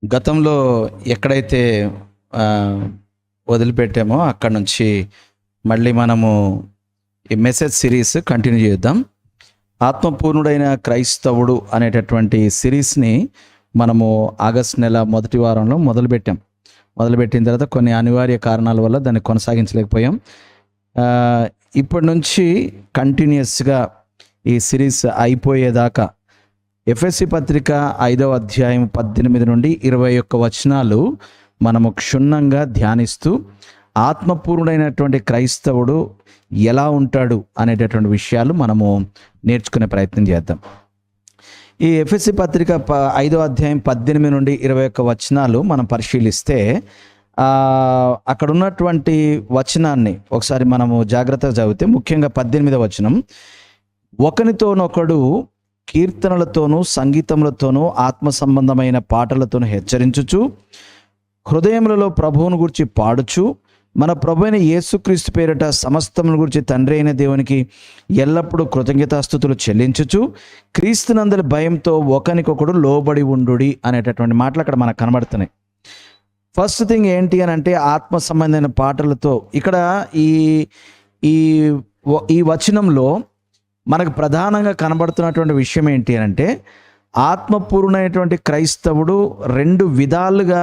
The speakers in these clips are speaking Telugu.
గతంలో ఎక్కడైతే ఆహ్, వదిలిపెట్టామో అక్కడి నుంచి మళ్ళీ మనము ఈ మెసేజ్ సిరీస్ కంటిన్యూ చేద్దాం. ఆత్మపూర్ణుడైన క్రైస్తవుడు అనేటటువంటి సిరీస్‌ని మనము ఆగస్ట్ నెల మొదటి వారంలో మొదలుపెట్టాం. మొదలుపెట్టిన తర్వాత కొన్ని అనివార్య కారణాల వల్ల దాన్ని కొనసాగించలేకపోయాం. ఇప్పటి నుంచి కంటిన్యూయస్‌గా ఈ సిరీస్ అయిపోయేదాకా ఎఫెసీ పత్రిక 5వ అధ్యాయం 18 నుండి 21 వచనాలు మనము క్షుణ్ణంగా ధ్యానిస్తూ ఆత్మపూర్ణుడైనటువంటి క్రైస్తవుడు ఎలా ఉంటాడు అనేటటువంటి విషయాలు మనము నేర్చుకునే ప్రయత్నం చేద్దాం. ఈ ఎఫెసీ పత్రిక 5వ అధ్యాయం 18 నుండి 21 వచనాలు మనం పరిశీలిస్తే అక్కడ ఉన్నటువంటి వచనాన్ని ఒకసారి మనము జాగ్రత్తగా చదివితే, ముఖ్యంగా 18వ వచనం, ఒకనితోనొకడు కీర్తనలతోనూ సంగీతములతోనూ ఆత్మ సంబంధమైన పాటలతోనూ హెచ్చరించుచు హృదయములలో ప్రభువును గురించి పాడుచు మన ప్రభు అయిన యేసుక్రీస్తు పేరిట సమస్తమును గురించి తండ్రి అయిన దేవునికి ఎల్లప్పుడూ కృతజ్ఞతాస్తుతులు చెల్లించుచు క్రీస్తునందలి భయంతో ఒకనికొకడు లోబడి ఉండుడి అనేటటువంటి మాటలు అక్కడ మనకు కనబడుతున్నాయి. ఫస్ట్ థింగ్ ఏంటి అని అంటే, ఆత్మ సంబంధమైన పాటలతో. ఇక్కడ ఈ వచనంలో మనకు ప్రధానంగా కనబడుతున్నటువంటి విషయం ఏంటి అని అంటే, ఆత్మపూర్ణమైనటువంటి క్రైస్తవుడు రెండు విధాలుగా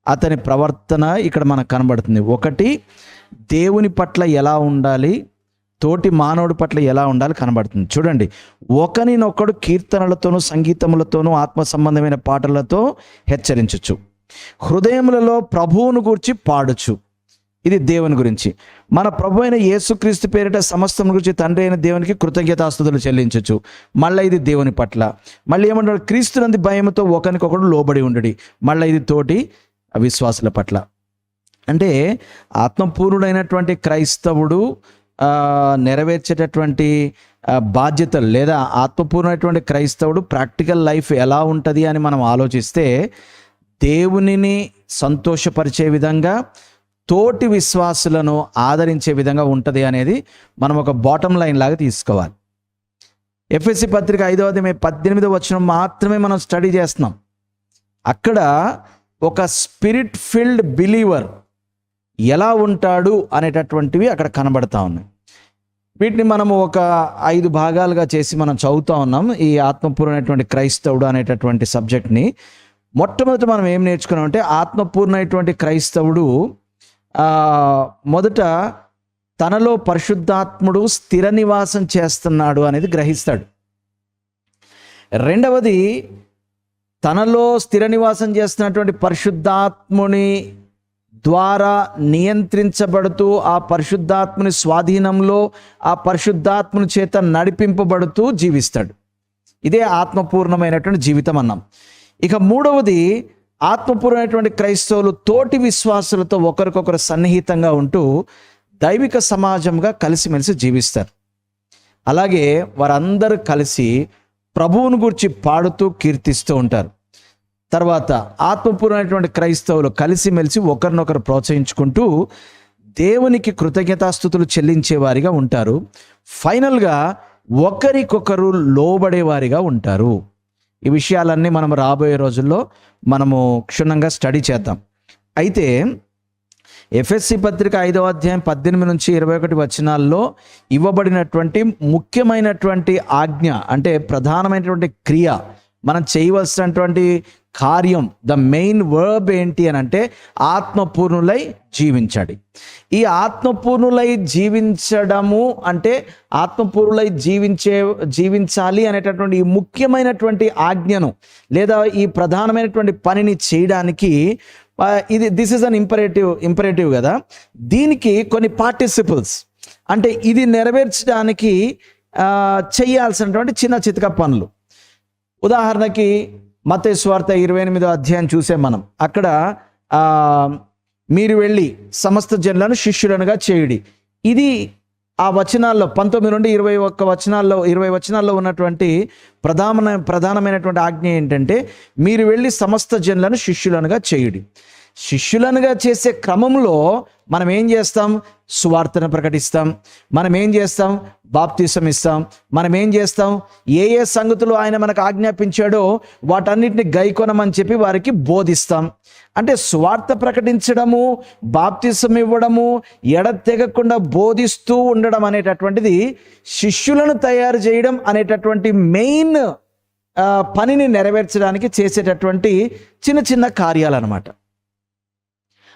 అతని ప్రవర్తన ఇక్కడ మనకు కనబడుతుంది. ఒకటి, దేవుని పట్ల ఎలా ఉండాలి, తోటి మానవుడి పట్ల ఎలా ఉండాలి కనబడుతుంది. చూడండి, ఒకనినొకడు కీర్తనలతోనూ సంగీతములతోనూ ఆత్మ సంబంధమైన పాటలతో హెచ్చరించచ్చు, హృదయములలో ప్రభువును గురించి పాడుచు. ఇది దేవుని గురించి. మన ప్రభు అయిన యేసుక్రీస్తు పేరిట సమస్తం గురించి తండ్రి అయిన దేవునికి కృతజ్ఞతాస్తుతులు చెల్లించచ్చు. మళ్ళీ ఇది దేవుని పట్ల. మళ్ళీ ఏమంటాడు, క్రీస్తునంది భయముతో ఒకరికొకడు లోబడి ఉండడి. మళ్ళీ ఇది తోటి విశ్వాసుల పట్ల. అంటే ఆత్మపూర్ణుడైనటువంటి క్రైస్తవుడు నెరవేర్చేటటువంటి బాధ్యతలు, లేదా ఆత్మపూర్ణమైనటువంటి క్రైస్తవుడు ప్రాక్టికల్ లైఫ్ ఎలా ఉంటుంది అని మనం ఆలోచిస్తే, దేవునిని సంతోషపరిచే విధంగా, తోటి విశ్వాసులను ఆదరించే విధంగా ఉంటుంది అనేది మనం ఒక బాటమ్ లైన్ లాగా తీసుకోవాలి. ఎఫెసీ పత్రిక 5వ అధ్యాయం 18వ వచనం మాత్రమే మనం స్టడీ చేస్తున్నాం. అక్కడ ఒక స్పిరిట్ ఫిల్డ్ బిలీవర్ ఎలా ఉంటాడు అనేటటువంటివి అక్కడ కనబడతా ఉన్నాయి. వీటిని మనము ఒక 5 భాగాలుగా చేసి మనం చదువుతూ ఉన్నాం ఈ ఆత్మపూర్ణమైనటువంటి క్రైస్తవుడు అనేటటువంటి సబ్జెక్ట్ని. మొట్టమొదటి మనం ఏం నేర్చుకున్నామంటే, ఆత్మపూర్ణమైనటువంటి క్రైస్తవుడు మొదట తనలో పరిశుద్ధాత్ముడు స్థిర నివాసం చేస్తున్నాడు అనేది గ్రహిస్తాడు. రెండవది, తనలో స్థిర నివాసం చేస్తున్నటువంటి పరిశుద్ధాత్ముని ద్వారా నియంత్రించబడుతూ, ఆ పరిశుద్ధాత్ముని స్వాధీనంలో, ఆ పరిశుద్ధాత్ముని చేత నడిపింపబడుతూ జీవిస్తాడు. ఇదే ఆత్మపూర్ణమైనటువంటి జీవితం అన్నాం. ఇక మూడవది, ఆత్మపూర్ణమైనటువంటి క్రైస్తవులు తోటి విశ్వాసులతో ఒకరికొకరు సన్నిహితంగా ఉంటూ దైవిక సమాజంగా కలిసిమెలిసి జీవిస్తారు. అలాగే వారందరూ కలిసి ప్రభువును గురించి పాడుతూ కీర్తిస్తూ ఉంటారు. తర్వాత ఆత్మపూర్ణమైనటువంటి క్రైస్తవులు కలిసిమెలిసి ఒకరినొకరు ప్రోత్సహించుకుంటూ దేవునికి కృతజ్ఞతాస్తుతులు చెల్లించేవారిగా ఉంటారు. ఫైనల్గా ఒకరికొకరు లోబడేవారిగా ఉంటారు. ఈ విషయాలన్నీ మనం రాబోయే రోజుల్లో మనము క్షుణ్ణంగా స్టడీ చేద్దాం. అయితే ఎఫెసీ పత్రిక 5వ అధ్యాయం 18 నుంచి 21 వచనాల్లో ఇవ్వబడినటువంటి ముఖ్యమైనటువంటి ఆజ్ఞ, అంటే ప్రధానమైనటువంటి క్రియ, మనం చేయవలసినటువంటి కార్యం, ద మెయిన్ వర్బ్ ఏంటి అని అంటే, ఆత్మపూర్ణులై జీవించాలి. ఈ ఆత్మపూర్ణులై జీవించడము అంటే, ఆత్మపూర్ణులై జీవించాలి అనేటటువంటి ఈ ముఖ్యమైనటువంటి ఆజ్ఞను, లేదా ఈ ప్రధానమైనటువంటి పనిని చేయడానికి దిస్ ఈజ్ అన్ ఇంపరేటివ్ కదా. దీనికి కొన్ని పార్టిసిపుల్స్, అంటే ఇది నెరవేర్చడానికి చేయాల్సినటువంటి చిన్న చితక పనులు. ఉదాహరణకి మత్తయి సువార్త 28వ అధ్యాయం చూసే మనం, అక్కడ మీరు వెళ్ళి సమస్త జనులను శిష్యులనుగా చేయుడి. ఇది ఆ వచనాల్లో 19 నుండి 20 వచనాల్లో ఉన్నటువంటి ప్రధానమైనటువంటి ఆజ్ఞ ఏంటంటే, మీరు వెళ్ళి సమస్త జనులను శిష్యులనుగా చేయుడి. శిష్యులనుగా చేసే క్రమంలో మనం ఏం చేస్తాం? సువార్తను ప్రకటిస్తాం. మనం ఏం చేస్తాం? బాప్తిసం ఇస్తాం. మనం ఏం చేస్తాం? ఏ ఏ సంగతులు ఆయన మనకు ఆజ్ఞాపించాడో వాటన్నిటిని గైకొనమని చెప్పి వారికి బోధిస్తాం. అంటే సువార్త ప్రకటించడము, బాప్తిసం ఇవ్వడము, ఎడతెగకుండా బోధిస్తూ ఉండడం అనేటటువంటిది శిష్యులను తయారు చేయడం అనేటటువంటి మెయిన్ పనిని నెరవేర్చడానికి చేసేటటువంటి చిన్న చిన్న కార్యాలు అన్నమాట.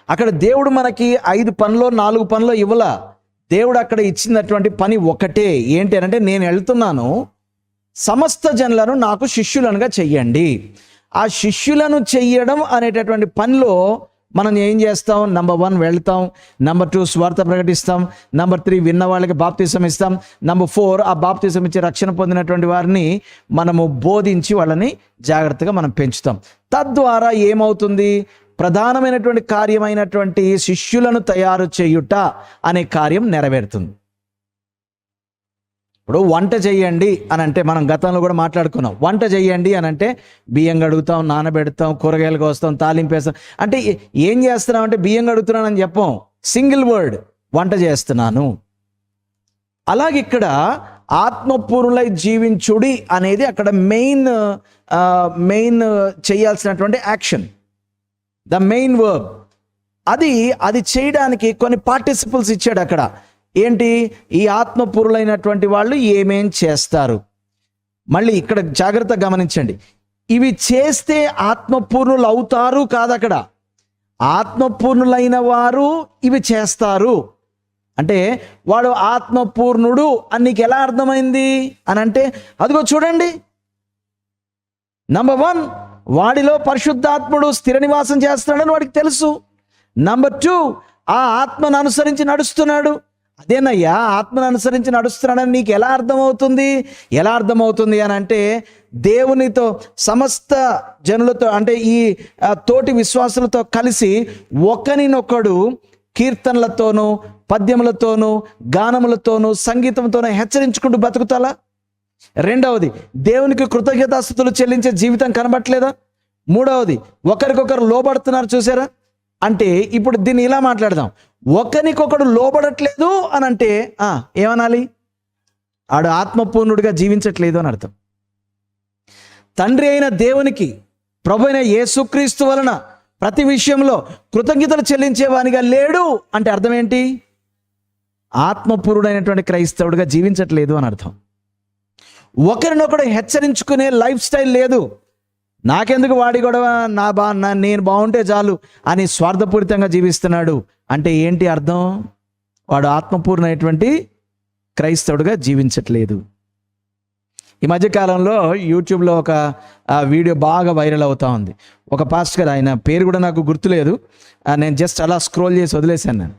అక్కడ దేవుడు మనకి 5 పనులో 4 పనులో ఇవ్వాల. దేవుడు అక్కడ ఇచ్చినటువంటి పని ఒకటే. ఏంటి అంటే, నేను వెళ్తున్నాను, సమస్త జనులను నాకు శిష్యులనుగా చెయ్యండి. ఆ శిష్యులను చెయ్యడం అనేటటువంటి పనిలో మనం ఏం చేస్తాం? నంబర్ 1 వెళ్తాం, నంబర్ 2 స్వార్థ ప్రకటిస్తాం, నంబర్ 3 విన్న వాళ్ళకి బాప్తిసం ఇస్తాం, నంబర్ 4 ఆ బాప్తిసం ఇచ్చి రక్షణ పొందినటువంటి వారిని మనము బోధించి వాళ్ళని జాగ్రత్తగా మనం పెంచుతాం. తద్వారా ఏమవుతుంది? ప్రధానమైనటువంటి కార్యమైనటువంటి శిష్యులను తయారు చేయుట అనే కార్యం నెరవేరుతుంది. ఇప్పుడు వంట చెయ్యండి అని అంటే, మనం గతంలో కూడా మాట్లాడుకున్నాం. వంట చెయ్యండి అని అంటే బియ్యం కడుగుతాం, నానబెడతాం, కూరగాయలు కోస్తాం, తాలింపేస్తాం. అంటే ఏం చేస్తున్నాం అంటే బియ్యం కడుగుతున్నానని చెప్పం, సింగిల్ వర్డ్, వంట చేస్తున్నాను. అలాగే ఇక్కడ ఆత్మపూర్ణులై జీవించుడి అనేది అక్కడ మెయిన్ చేయాల్సినటువంటి యాక్షన్, ద మెయిన్ వర్బ్. అది చేయడానికి కొన్ని పార్టిసిపల్స్ ఇచ్చాడు అక్కడ. ఏంటి? ఈ ఆత్మపూర్ణులైనటువంటి వాళ్ళు ఏమేం చేస్తారు. మళ్ళీ ఇక్కడ జాగ్రత్తగా గమనించండి, ఇవి చేస్తే ఆత్మపూర్ణులు అవుతారు కాదు, అక్కడ ఆత్మపూర్ణులైన వారు ఇవి చేస్తారు. అంటే వాడు ఆత్మపూర్ణుడు అని నీకు ఎలా అర్థమైంది అని అంటే, అదిగో చూడండి, నంబర్ 1 వాడిలో పరిశుద్ధాత్ముడు స్థిర నివాసం చేస్తున్నాడని వాడికి తెలుసు. నంబర్ 2 ఆ ఆత్మను అనుసరించి నడుస్తున్నాడు. అదేనయ్యా, ఆత్మను అనుసరించి నడుస్తున్నాడని నీకు ఎలా అర్థమవుతుంది అని అంటే, దేవునితో సమస్త జనులతో అంటే ఈ తోటి విశ్వాసులతో కలిసి ఒకరినొకడు కీర్తనలతోనూ పద్యములతోనూ గానములతోనూ సంగీతంతోనూ హెచ్చరించుకుంటూ బతుకుతాలా? రెండవది, దేవునికి కృతజ్ఞతాస్తుతులు చెల్లించే జీవితం కనబట్టలేదా? మూడవది, ఒకరికొకరు లోబడుతున్నారు చూసారా? అంటే ఇప్పుడు దీన్ని ఇలా మాట్లాడదాం, ఒకరికొకడు లోబడట్లేదు అని అంటే ఏమనాలి? ఆడు ఆత్మపూర్ణుడిగా జీవించట్లేదు అని అర్థం. తండ్రి అయిన దేవునికి, ప్రభు అయిన యేసుక్రీస్తు వలన ప్రతి విషయంలో కృతజ్ఞతలు చెల్లించేవానిగా లేడు అంటే అర్థం ఏంటి? ఆత్మపూర్ణుడైనటువంటి క్రైస్తవుడిగా జీవించట్లేదు అని అర్థం. ఒకరినొకడు హెచ్చరించుకునే లైఫ్ స్టైల్ లేదు. నాకెందుకు వాడి గొడవ, నేను బాగుంటే చాలు అని స్వార్థపూరితంగా జీవిస్తున్నాడు అంటే ఏంటి అర్థం? వాడు ఆత్మపూర్ణమైనటువంటి క్రైస్తవుడిగా జీవించట్లేదు. ఈ మధ్యకాలంలో యూట్యూబ్లో ఒక వీడియో బాగా వైరల్ అవుతా ఉంది. ఒక పాస్టర్ గారు, ఆయన పేరు కూడా నాకు గుర్తులేదు, నేను జస్ట్ అలా స్క్రోల్ చేసి వదిలేశాను. నేను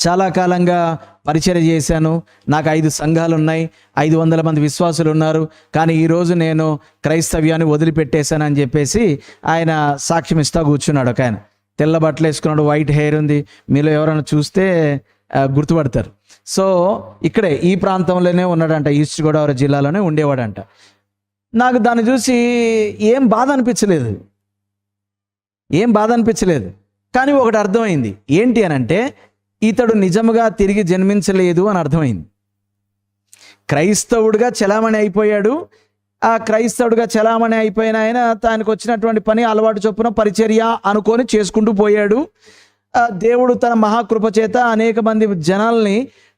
చాలా కాలంగా పరిచర్య చేశాను, నాకు 5 సంఘాలు ఉన్నాయి, 500 మంది విశ్వాసులు ఉన్నారు, కానీ ఈరోజు నేను క్రైస్తవ్యాన్ని వదిలిపెట్టేశానని చెప్పేసి ఆయన సాక్ష్యం ఇస్తా కూర్చున్నాడు. ఒక ఆయన తెల్ల బట్టలు వేసుకున్నాడు, వైట్ హెయిర్ ఉంది, మీలో ఎవరైనా చూస్తే గుర్తుపడతారు. సో ఇక్కడే ఈ ప్రాంతంలోనే ఉన్నాడంట, ఈస్ట్ గోదావరి జిల్లాలోనే ఉండేవాడంట. నాకు దాన్ని చూసి ఏం బాధ అనిపించలేదు, కానీ ఒకటి అర్థమైంది. ఏంటి అని అంటే, ఇతడు నిజముగా తిరిగి జన్మించలేదు అని అర్థమైంది. క్రైస్తవుడిగా చలామణి అయిపోయాడు. ఆ క్రైస్తవుడిగా చలామణి అయిపోయిన ఆయన తనకు వచ్చినటువంటి పని అలవాటు చొప్పున పరిచర్య అనుకొని చేసుకుంటూ పోయాడు. దేవుడు తన మహాకృప చేత అనేక మంది జనాల్ని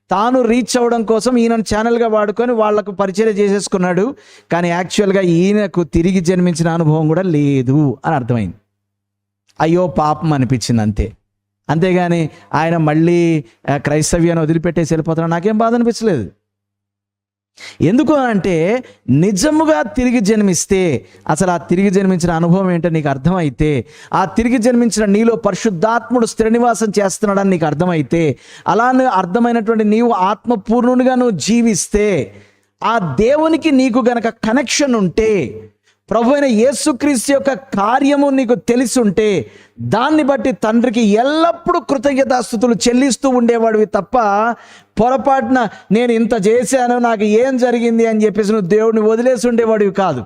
తాను రీచ్ అవ్వడం కోసం ఈయనను ఛానల్గా వాడుకొని వాళ్లకు పరిచర్య చేసేసుకున్నాడు. కానీ యాక్చువల్గా ఈయనకు తిరిగి జన్మించిన అనుభవం కూడా లేదు అని అర్థమైంది. అయ్యో పాపం అనిపించింది అంతేగాని ఆయన మళ్ళీ క్రైస్తవ్యాన్ని వదిలిపెట్టేసి వెళ్ళిపోతున్నాడు నాకేం బాధ అనిపించలేదు. ఎందుకు అంటే, నిజముగా తిరిగి జన్మిస్తే, అసలు ఆ తిరిగి జన్మించిన అనుభవం ఏంటో నీకు అర్థమైతే, ఆ తిరిగి జన్మించిన నీలో పరిశుద్ధాత్ముడు స్థిర నివాసం చేస్తున్నాడని నీకు అర్థమైతే, అలానే అర్థమైనటువంటి నీవు ఆత్మపూర్ణునిగా నువ్వు జీవిస్తే, ఆ దేవునికి నీకు గనక కనెక్షన్ ఉంటే, ప్రభు అయిన యేసుక్రీస్తు యొక్క కార్యము నీకు తెలిసి ఉంటే, దాన్ని బట్టి తండ్రికి ఎల్లప్పుడూ కృతజ్ఞతాస్తుతులు చెల్లిస్తూ ఉండేవాడివి తప్ప, పొరపాటున నేను ఇంత చేశాను నాకు ఏం జరిగింది అని చెప్పేసి నువ్వు దేవుడిని వదిలేసి ఉండేవాడివి కాదు.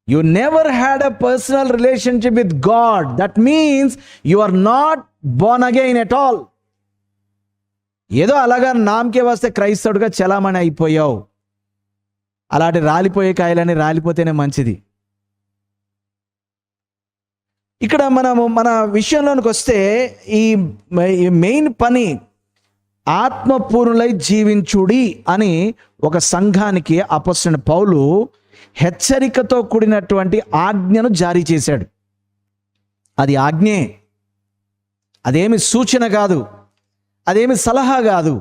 You never had a personal relationship with God. That means you are not born again at all. ఏదో అలాగా నామకే వస్తే క్రైస్తవుడిగా చలామణి అయిపోయావు. అలాంటి రాలిపోయే కాయలని రాలిపోతేనే మంచిది. ఇక్కడ మన విషయంలోనికి వస్తే ఈ మెయిన్ పని ఆత్మపూర్ణులై జీవించుడి అని ఒక సంఘానికి అపొస్తలుడైన పౌలు హెచ్చరికతో కూడినటువంటి ఆజ్ఞను జారీ చేశాడు. అది ఆజ్ఞే, అదేమి సూచన కాదు, అదేమి సలహా కాదు,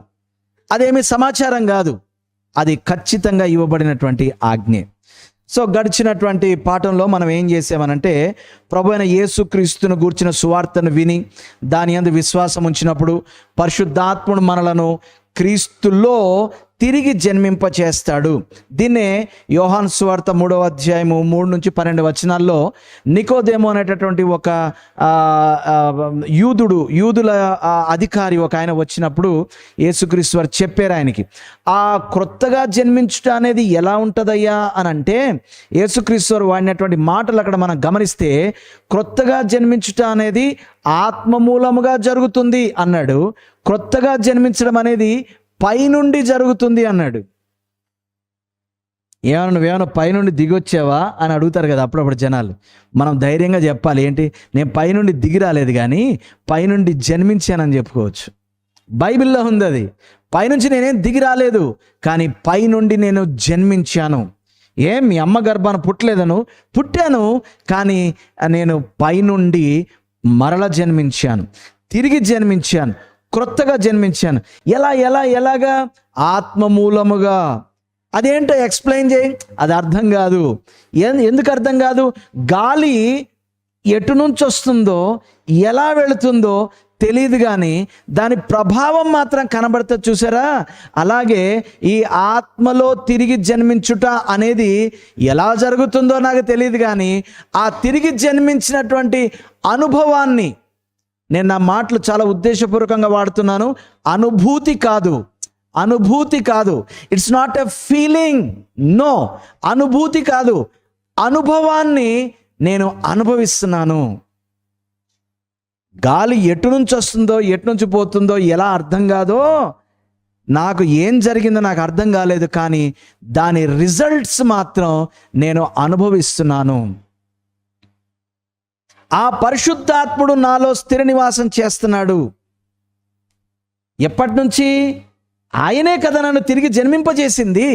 అదేమి సమాచారం కాదు, అది ఖచ్చితంగా ఇవ్వబడినటువంటి ఆజ్ఞే. సో గడిచినటువంటి పాఠంలో మనం ఏం చేసామనంటే, ప్రభు అయిన యేసుక్రీస్తును గూర్చిన సువార్తను విని దాని యందు విశ్వాసం ఉంచినప్పుడు పరిశుద్ధాత్ముడు మనలను క్రీస్తులో తిరిగి జన్మింపచేస్తాడు. దీన్నే యోహాను సువార్త 3వ అధ్యాయము 3-12 వచనాల్లో నికోదేము అనేటటువంటి ఒక యూదుల అధికారి ఒక ఆయన వచ్చినప్పుడు యేసుక్రీస్తు వారు చెప్పారు ఆయనకి, ఆ క్రొత్తగా జన్మించుట అనేది ఎలా ఉంటుందయ్యా అని అంటే, యేసుక్రీస్తు వారు వాడినటువంటి మాటలు అక్కడ మనం గమనిస్తే, క్రొత్తగా జన్మించుట అనేది ఆత్మ మూలముగా జరుగుతుంది అన్నాడు. క్రొత్తగా జన్మించడం అనేది పైనుండి జరుగుతుంది అన్నాడు. నువ్వేమన్నా పైనుండి దిగొచ్చావా అని అడుగుతారు కదా అప్పుడప్పుడు జనాలు. మనం ధైర్యంగా చెప్పాలి, ఏంటి, నేను పైనుండి దిగి రాలేదు కానీ పైనుండి జన్మించానని చెప్పుకోవచ్చు. బైబిల్లో ఉంది అది. పైనుంచి నేనేం దిగి రాలేదు, కానీ పైనుండి నేను జన్మించాను. మీ అమ్మ గర్భాన పుట్టాను, కానీ నేను పైనుండి మరల జన్మించాను, తిరిగి జన్మించాను, క్రొత్తగా జన్మించాను. ఎలాగా? ఆత్మ మూలముగా. అదేంటో ఎక్స్ప్లెయిన్ చేయి. అది అర్థం కాదు. ఎందుకు అర్థం కాదు? గాలి ఎటు నుంచి వస్తుందో, ఎలా వెళుతుందో తెలియదు, కానీ దాని ప్రభావం మాత్రం కనబడుతుంది, చూసారా? అలాగే ఈ ఆత్మలో తిరిగి జన్మించుట అనేది ఎలా జరుగుతుందో నాకు తెలియదు, కానీ ఆ తిరిగి జన్మించినటువంటి అనుభవాన్ని, నేను నా మాటలు చాలా ఉద్దేశపూర్వకంగా వాడుతున్నాను, అనుభూతి కాదు. It's not a feeling, no, అనుభూతి కాదు, అనుభవాన్ని నేను అనుభవిస్తున్నాను. గాలి ఎటు నుంచి వస్తుందో, ఎటు నుంచి పోతుందో ఎలా అర్థం కాదో, నాకు ఏం జరిగిందో నాకు అర్థం కాలేదు, కానీ దాని రిజల్ట్స్ మాత్రం నేను అనుభవిస్తున్నాను. ఆ పరిశుద్ధాత్ముడు నాలో స్థిర నివాసం చేస్తున్నాడు. ఎప్పటి నుంచి? ఆయనే కదా నన్ను తిరిగి జన్మింపజేసింది.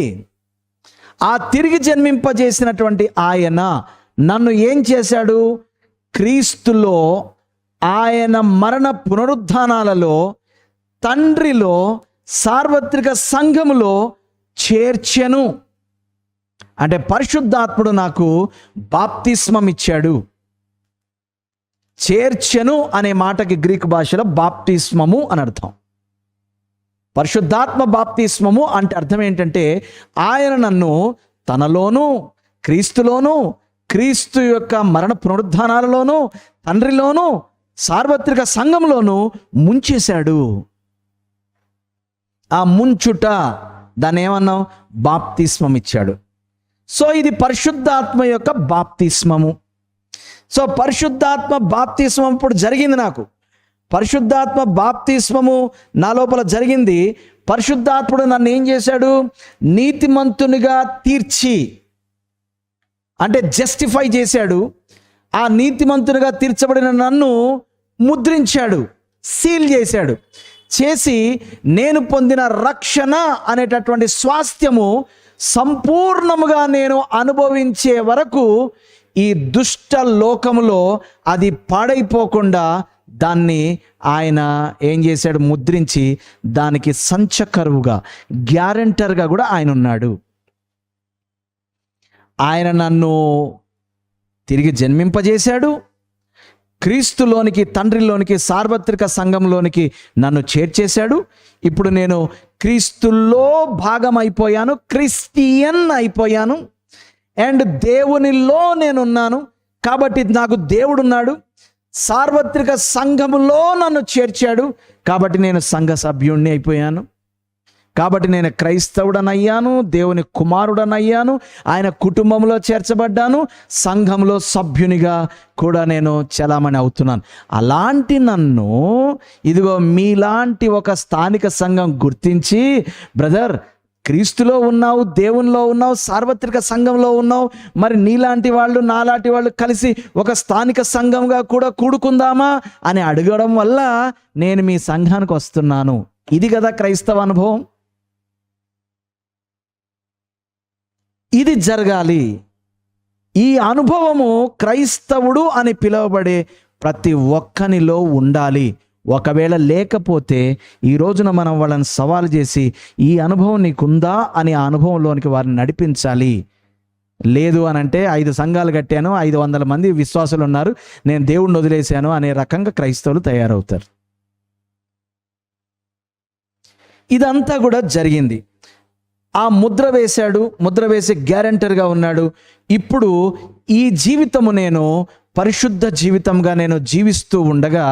ఆ తిరిగి జన్మింపజేసినటువంటి ఆయన నన్ను ఏం చేశాడు? క్రీస్తులో, ఆయన మరణ పునరుద్ధానాలలో, తండ్రిలో, సార్వత్రిక సంఘములో చేర్చెను. అంటే పరిశుద్ధాత్ముడు నాకు బాప్తిస్మం ఇచ్చాడు. చేర్చెను అనే మాటకి గ్రీకు భాషలో బాప్తిస్మము అని అర్థం. పరిశుద్ధాత్మ బాప్తిస్మము అంటే అర్థం ఏంటంటే, ఆయన నన్ను తనలోను, క్రీస్తులోను, క్రీస్తు యొక్క మరణ పునరుద్ధానాలలోను, తండ్రిలోను, సార్వత్రిక సంఘంలోను ముంచేశాడు. ఆ ముంచుట, దాన్ని ఏమన్నాం? బాప్తిస్మం ఇచ్చాడు. సో ఇది పరిశుద్ధాత్మ యొక్క బాప్తిస్మము. సో పరిశుద్ధాత్మ బాప్తిస్మం ఇప్పుడు జరిగింది నాకు. పరిశుద్ధాత్మ బాప్తిస్మము నా లోపల జరిగింది. పరిశుద్ధాత్ముడు నన్ను ఏం చేశాడు? నీతిమంతునిగా తీర్చి, అంటే జస్టిఫై చేశాడు. ఆ నీతిమంతునిగా తీర్చబడిన నన్ను ముద్రించాడు, సీల్ చేశాడు. చేసి నేను పొందిన రక్షణ అనేటటువంటి స్వాస్థ్యము సంపూర్ణముగా నేను అనుభవించే వరకు ఈ దుష్ట లోకములో అది పాడైపోకుండా దాన్ని ఆయన ఏం చేశాడు? ముద్రించి దానికి సంచకరువుగా, గ్యారెంటర్గా కూడా ఆయన ఉన్నాడు. ఆయన నన్ను తిరిగి జన్మింపజేశాడు. క్రీస్తులోనికి, తండ్రిలోనికి, సార్వత్రిక సంఘంలోనికి నన్ను చేర్చేశాడు. ఇప్పుడు నేను క్రీస్తులో భాగం అయిపోయాను, క్రిస్టియన్ అయిపోయాను. అండ్ దేవునిలో నేనున్నాను కాబట్టి నాకు దేవుడున్నాడు. సార్వత్రిక సంఘములో నన్ను చేర్చాడు కాబట్టి నేను సంఘ సభ్యుణ్ణి అయిపోయాను. కాబట్టి నేను క్రైస్తవుడనయ్యాను, దేవుని కుమారుడనయ్యాను, ఆయన కుటుంబంలో చేర్చబడ్డాను, సంఘంలో సభ్యునిగా కూడా నేను చలామణి అవుతున్నాను. అలాంటి నన్ను ఇదిగో మీలాంటి ఒక స్థానిక సంఘం గుర్తించి, బ్రదర్ క్రీస్తులో ఉన్నావు, దేవునిలో ఉన్నావు, సార్వత్రిక సంఘంలో ఉన్నావు, మరి నీలాంటి వాళ్ళు నాలాంటి వాళ్ళు కలిసి ఒక స్థానిక సంఘంగా కూడా కూడుకుందామా అని అడగడం వల్ల నేను మీ సంఘానికి వస్తున్నాను. ఇది కదా క్రైస్తవ అనుభవం. ఇది జరగాలి. ఈ అనుభవము క్రైస్తవుడు అని పిలువబడే ప్రతి ఒక్కనిలో ఉండాలి. ఒకవేళ లేకపోతే ఈ రోజున మనం వాళ్ళని సవాలు చేసి ఈ అనుభవం నీకుందా అని ఆ అనుభవంలోనికి వారిని నడిపించాలి. లేదు అని అంటే 5 సంఘాలు కట్టాను, 500 మంది విశ్వాసులు ఉన్నారు, నేను దేవుణ్ణి వదిలేశాను అనే రకంగా క్రైస్తవులు తయారవుతారు. ఇదంతా కూడా జరిగింది. ఆ ముద్ర వేశాడు, ముద్ర వేసి గ్యారెంటర్గా ఉన్నాడు. ఇప్పుడు ఈ జీవితము నేను పరిశుద్ధ జీవితంగా నేను జీవిస్తూ ఉండగా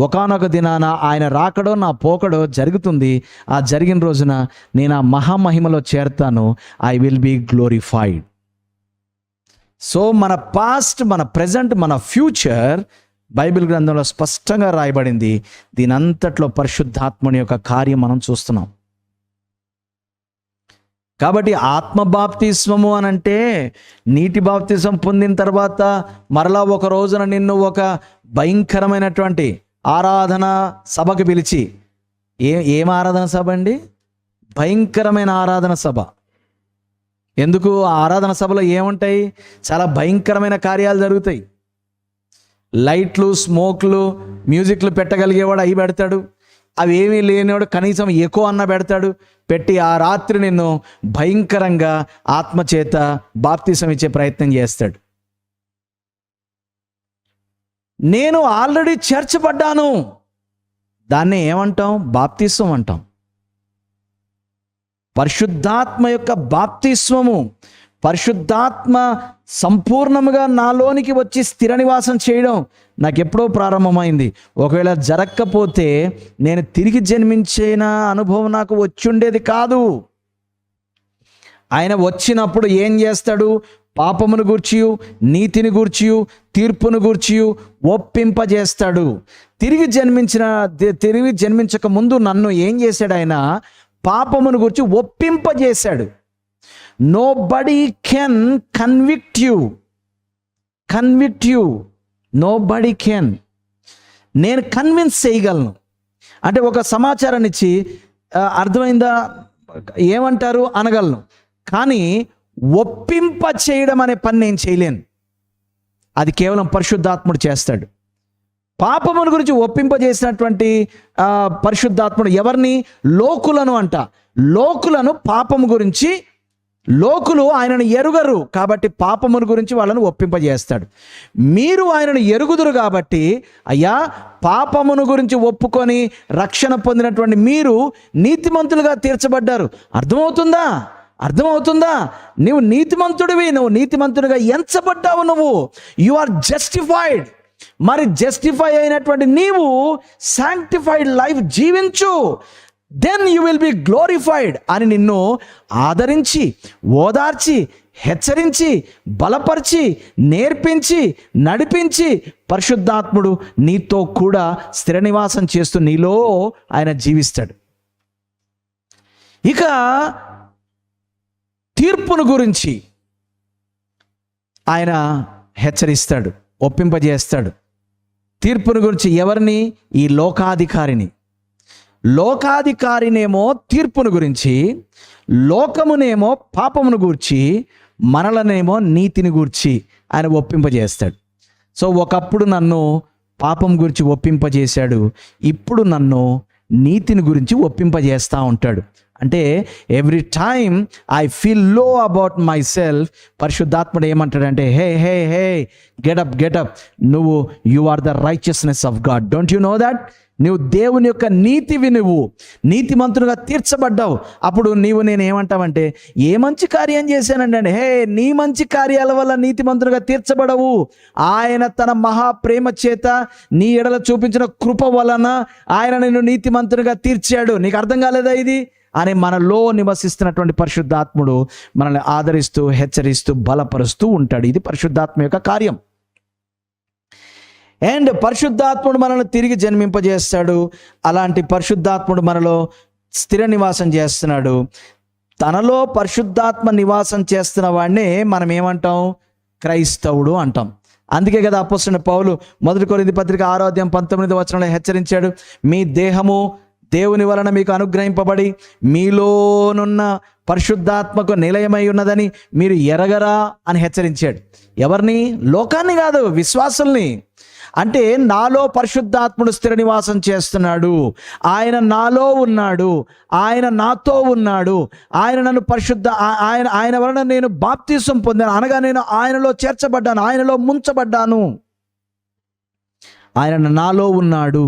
ఒకానొక దినాన ఆయన రాకడో నా పోకడో జరుగుతుంది. ఆ జరిగిన రోజున నేను ఆ మహామహిమలో చేరతాను. I will be glorified. So మన పాస్ట్, మన ప్రజెంట్, మన ఫ్యూచర్ బైబిల్ గ్రంథంలో స్పష్టంగా రాయబడింది. దీని అంతట్లో పరిశుద్ధాత్మని యొక్క కార్యం మనం చూస్తున్నాం. కాబట్టి ఆత్మ బాప్తిస్మము అని అంటే నీటి బాప్తిస్మం పొందిన తర్వాత మరలా ఒక రోజున నిన్ను ఒక భయంకరమైనటువంటి ఆరాధన సభకు పిలిచి, ఏం ఆరాధన సభ అండి? భయంకరమైన ఆరాధన సభ. ఎందుకు? ఆ ఆరాధన సభలో ఏముంటాయి? చాలా భయంకరమైన కార్యాలు జరుగుతాయి. లైట్లు, స్మోక్లు, మ్యూజిక్లు పెట్టగలిగేవాడు అవి పెడతాడు. అవి ఏమీ లేనివాడు కనీసం ఎక్కువ అన్న పెడతాడు. పెట్టి ఆ రాత్రి నిన్ను భయంకరంగా ఆత్మచేత బాప్తిసం ఇచ్చే ప్రయత్నం చేస్తాడు. నేను ఆల్రెడీ చేర్చబడ్డాను, దాన్ని ఏమంటాం? బాప్తిస్వం అంటాం. పరిశుద్ధాత్మ యొక్క బాప్తిస్వము, పరిశుద్ధాత్మ సంపూర్ణముగా నాలోనికి వచ్చి స్థిర నివాసం చేయడం నాకు ఎప్పుడో ప్రారంభమైంది. ఒకవేళ జరగకపోతే నేను తిరిగి జన్మించిన అనుభవం నాకు వచ్చుండేది కాదు. ఆయన వచ్చినప్పుడు ఏం చేస్తాడు? పాపమును గూర్చియు, నీతిని గూర్చియు, తీర్పును గూర్చియు ఒప్పింపజేస్తాడు. తిరిగి జన్మించక ముందు నన్ను ఏం చేశాడు? ఆయన పాపమును గూర్చి ఒప్పింపజేశాడు. Nobody can convict you. Nobody can. నేను కన్విన్స్ చేయగలను. అంటే ఒక సమాచారాన్ని ఇచ్చి అర్థమైందా ఏమంటారు అనగలను, కానీ ఒప్పింప చేయడం అనే పని నేను చేయలేను. అది కేవలం పరిశుద్ధాత్ముడు చేస్తాడు. పాపముల గురించి ఒప్పింపజేసినటువంటి పరిశుద్ధాత్ముడు ఎవరిని? లోకులను అంట. లోకులను పాపము గురించి, లోకులు ఆయనను ఎరుగరు కాబట్టి పాపమును గురించి వాళ్ళను ఒప్పింపజేస్తాడు. మీరు ఆయనను ఎరుగుదురు కాబట్టి, అయ్యా పాపమును గురించి ఒప్పుకొని రక్షణ పొందినటువంటి మీరు నీతిమంతులుగా తీర్చబడ్డారు. అర్థమవుతుందా? నువ్వు నీతిమంతుడివి, నువ్వు నీతిమంతుడిగా ఎంచబడ్డావు. You are justified. మరి జస్టిఫై అయినటువంటి నీవు శాంక్టిఫైడ్ లైఫ్ జీవించు. Then you will be glorified అని నిన్ను ఆదరించి, ఓదార్చి, హెచ్చరించి, బలపరిచి, నేర్పించి, నడిపించి పరిశుద్ధాత్ముడు నీతో కూడా స్థిర నివాసం చేస్తూ నీలో ఆయన జీవిస్తాడు. ఇక తీర్పును గురించి ఆయన హెచ్చరిస్తాడు, ఒప్పింపజేస్తాడు. తీర్పును గురించి ఎవరిని? ఈ లోకాధికారినేమో తీర్పును గురించి, లోకమునేమో పాపమును గూర్చి, మనలనేమో నీతిని గూర్చి ఆయన ఒప్పింపజేస్తాడు. సో ఒకప్పుడు నన్ను పాపం గురించి ఒప్పింపజేశాడు, ఇప్పుడు నన్ను నీతిని గురించి ఒప్పింపజేస్తూ ఉంటాడు. అంటే every time I feel low about myself, పరిశుద్ధాత్ముడు ఏమంటాడంటే, హే గెటప్, నువ్వు you are the righteousness of God. Don't you know that? నువ్వు దేవుని యొక్క నీతివి, నువ్వు నీతిమంతునిగా తీర్చబడ్డావు. అప్పుడు నేను ఏమంటావంటే, ఏ మంచి కార్యం చేశానండి అంటే, నీ మంచి కార్యాల వల్ల నీతిమంతునిగా తీర్చబడవు. ఆయన తన మహాప్రేమ చేత నీ ఎడల చూపించిన కృప వలన ఆయన నిన్ను నీతిమంతునిగా తీర్చాడు. నీకు అర్థం కాలేదా ఇది? అని మనలో నివసిస్తున్నటువంటి పరిశుద్ధాత్ముడు మనల్ని ఆదరిస్తూ, హెచ్చరిస్తూ, బలపరుస్తూ ఉంటాడు. ఇది పరిశుద్ధాత్మ యొక్క కార్యం. అండ్ పరిశుద్ధాత్ముడు మనల్ని తిరిగి జన్మింపజేస్తాడు. అలాంటి పరిశుద్ధాత్ముడు మనలో స్థిర నివాసం చేస్తున్నాడు. తనలో పరిశుద్ధాత్మ నివాసం చేస్తున్న వాడినే మనం ఏమంటాం? క్రైస్తవుడు అంటాం. అందుకే కదా అపోస్తలుడైన పౌలు 1 కొరింథీ పత్రిక 6:19 హెచ్చరించాడు, మీ దేహము దేవుని వలన మీకు అనుగ్రహింపబడి మీలోనున్న పరిశుద్ధాత్మకు నిలయమై ఉన్నదని మీరు ఎరగరా అని హెచ్చరించాడు. ఎవరిని? లోకాన్ని కాదు, విశ్వాసుల్ని. అంటే నాలో పరిశుద్ధాత్ముడు స్థిర నివాసం చేస్తున్నాడు, ఆయన నాలో ఉన్నాడు, ఆయన నాతో ఉన్నాడు, ఆయన నన్ను ఆయన వలన నేను బాప్తిసం పొందాను, అనగా నేను ఆయనలో చేర్చబడ్డాను, ఆయనలో ముంచబడ్డాను, ఆయన నాలో ఉన్నాడు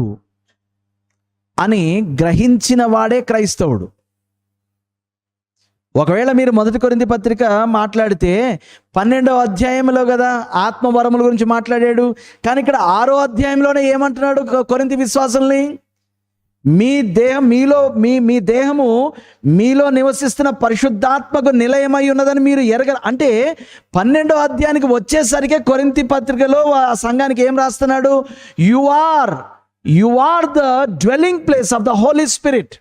అని గ్రహించిన వాడే క్రైస్తవుడు. ఒకవేళ మీరు 1 కొరింథీ పత్రిక మాట్లాడితే 12వ అధ్యాయంలో కదా ఆత్మవరముల గురించి మాట్లాడాడు. కానీ ఇక్కడ 6వ అధ్యాయంలోనే ఏమంటున్నాడు కొరింథీ విశ్వాసుల్ని? మీ దేహం మీ దేహము మీలో నివసిస్తున్న పరిశుద్ధాత్మకు నిలయమై ఉన్నదని మీరు ఎరగ. అంటే 12వ అధ్యాయానికి వచ్చేసరికి కొరింథీ పత్రికలో ఆ సంఘానికి ఏం రాస్తున్నాడు? You are the dwelling place of the Holi spirit.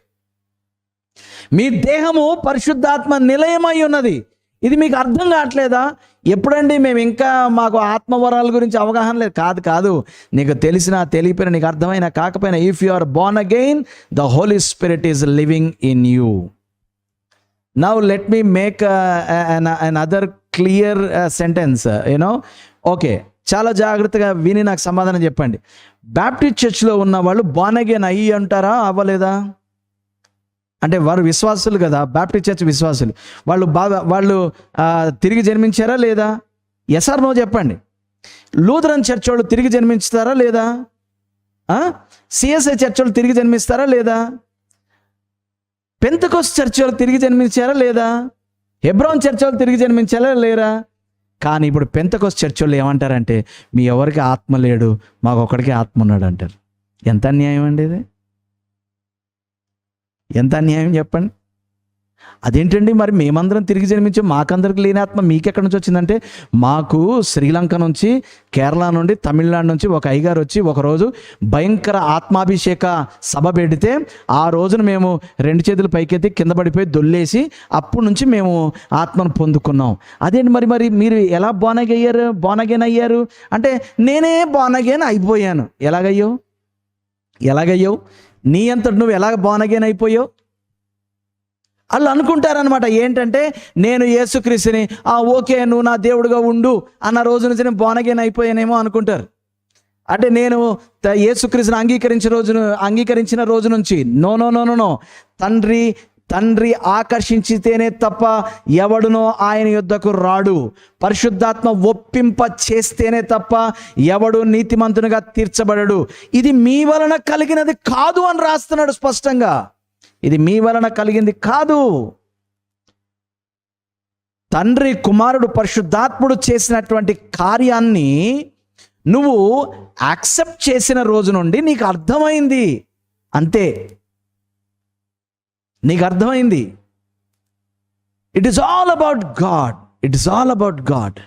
మీ దేహము పరిశుద్ధాత్మ నిలయమై ఉన్నది. ఇది మీకు అర్థం కావట్లేదా? ఎప్పుడండి మేము ఇంకా మాకు ఆత్మవరాల గురించి అవగాహన లేదు? కాదు, నీకు తెలిసినా తెలియపోయినా, నీకు అర్థమైనా కాకపోయినా, if you are born again, the Holi spirit is living in you. Now let me make another clear sentence. Okay, చాలా జాగ్రత్తగా విని నాకు సమాధానం చెప్పండి. బ్యాప్టిస్ట్ చర్చ్లో ఉన్న వాళ్ళు బోర్న్ అగైన్ అయ్యి అంటారా, అవ్వలేదా? అంటే వారు విశ్వాసులు కదా, బ్యాప్టిస్ట్ చర్చ్ విశ్వాసులు. వాళ్ళు తిరిగి జన్మించారా లేదా? ఎస్ ఆర్ నో చెప్పండి. లూథరన్ చర్చ్ వాళ్ళు తిరిగి జన్మించుతారా లేదా? సిఎస్ఐ చర్చ్ వాళ్ళు తిరిగి జన్మిస్తారా లేదా? పెంతెకోస్తు చర్చ్ వాళ్ళు తిరిగి జన్మించారా లేదా? హెబ్రోన్ చర్చ్ వాళ్ళు తిరిగి జన్మించారా లేరా? కానీ ఇప్పుడు పెంతెకోస్తు చర్చ్ వాళ్ళు ఏమంటారంటే, మీ ఎవరికి ఆత్మ లేడు, మాకు ఒకడికి ఆత్మ ఉన్నాడు అంటారు. ఎంత అన్యాయం అండి ఇది! ఎంత అన్యాయం చెప్పండి. అదేంటండి మరి మేమందరం తిరిగి జన్మించాం, మాకందరికి లేని ఆత్మ మీకెక్కడి నుంచి వచ్చిందంటే, మాకు శ్రీలంక నుంచి, కేరళ నుండి, తమిళనాడు నుంచి ఒక అయ్యగారు వచ్చి ఒకరోజు భయంకర ఆత్మాభిషేక సభ పెడితే ఆ రోజున మేము 2 చేతులు పైకెత్తి కింద పడిపోయి దొల్లేసి అప్పటి నుంచి మేము ఆత్మను పొందుకున్నాం. అదేంటి మరి మీరు ఎలా బోర్న్ అగైన్ అయ్యారు అంటే, నేనే బోర్న్ అగైన్ అయిపోయాను. ఎలాగయ్యావు? నీ అంతటి నువ్వు ఎలాగ బోర్న్ అగైన్ అయిపోయావు? వాళ్ళు అనుకుంటారనమాట ఏంటంటే, నేను యేసుక్రీస్తుని ఓకే నువ్వు నా దేవుడుగా ఉండు అన్న రోజు నుంచి నేను బోర్న్ అగైన్ అయిపోయానేమో అనుకుంటారు. అంటే నేను యేసుక్రీస్తుని అంగీకరించిన రోజు నుంచి నో, తండ్రి ఆకర్షించితేనే తప్ప ఎవడునో ఆయన యొద్దకు రాడు, పరిశుద్ధాత్మ ఒప్పింప చేస్తేనే తప్ప ఎవడు నీతిమంతునిగా తీర్చబడడు, ఇది మీ వలన కలిగినది కాదు అని రాస్తున్నాడు స్పష్టంగా. ఇది మీ వలన కలిగింది కాదు. తండ్రి, కుమారుడు, పరిశుద్ధాత్ముడు చేసినటువంటి కార్యాన్ని నువ్వు యాక్సెప్ట్ చేసిన రోజు నుండి నీకు అర్థమైంది. అంతే, నీకు అర్థమైంది. It is all about God.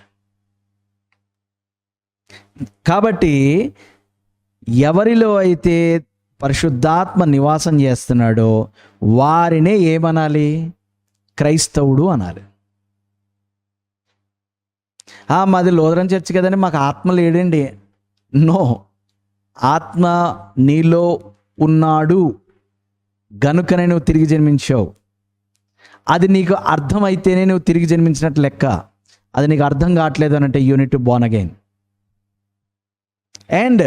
కాబట్టి ఎవరిలో అయితే పరిశుద్ధాత్మ నివాసం చేస్తున్నాడో వారినే ఏమనాలి? క్రైస్తవుడు అనాలి. మాది లూథరన్ చర్చ్ కదండి, మాకు ఆత్మ లేడండి. నో, ఆత్మ నీలో ఉన్నాడు గనుకనే నువ్వు తిరిగి జన్మించావు. అది నీకు అర్థమైతేనే నువ్వు తిరిగి జన్మించినట్టు లెక్క. అది నీకు అర్థం కావట్లేదు అని అంటే you need to Born again. And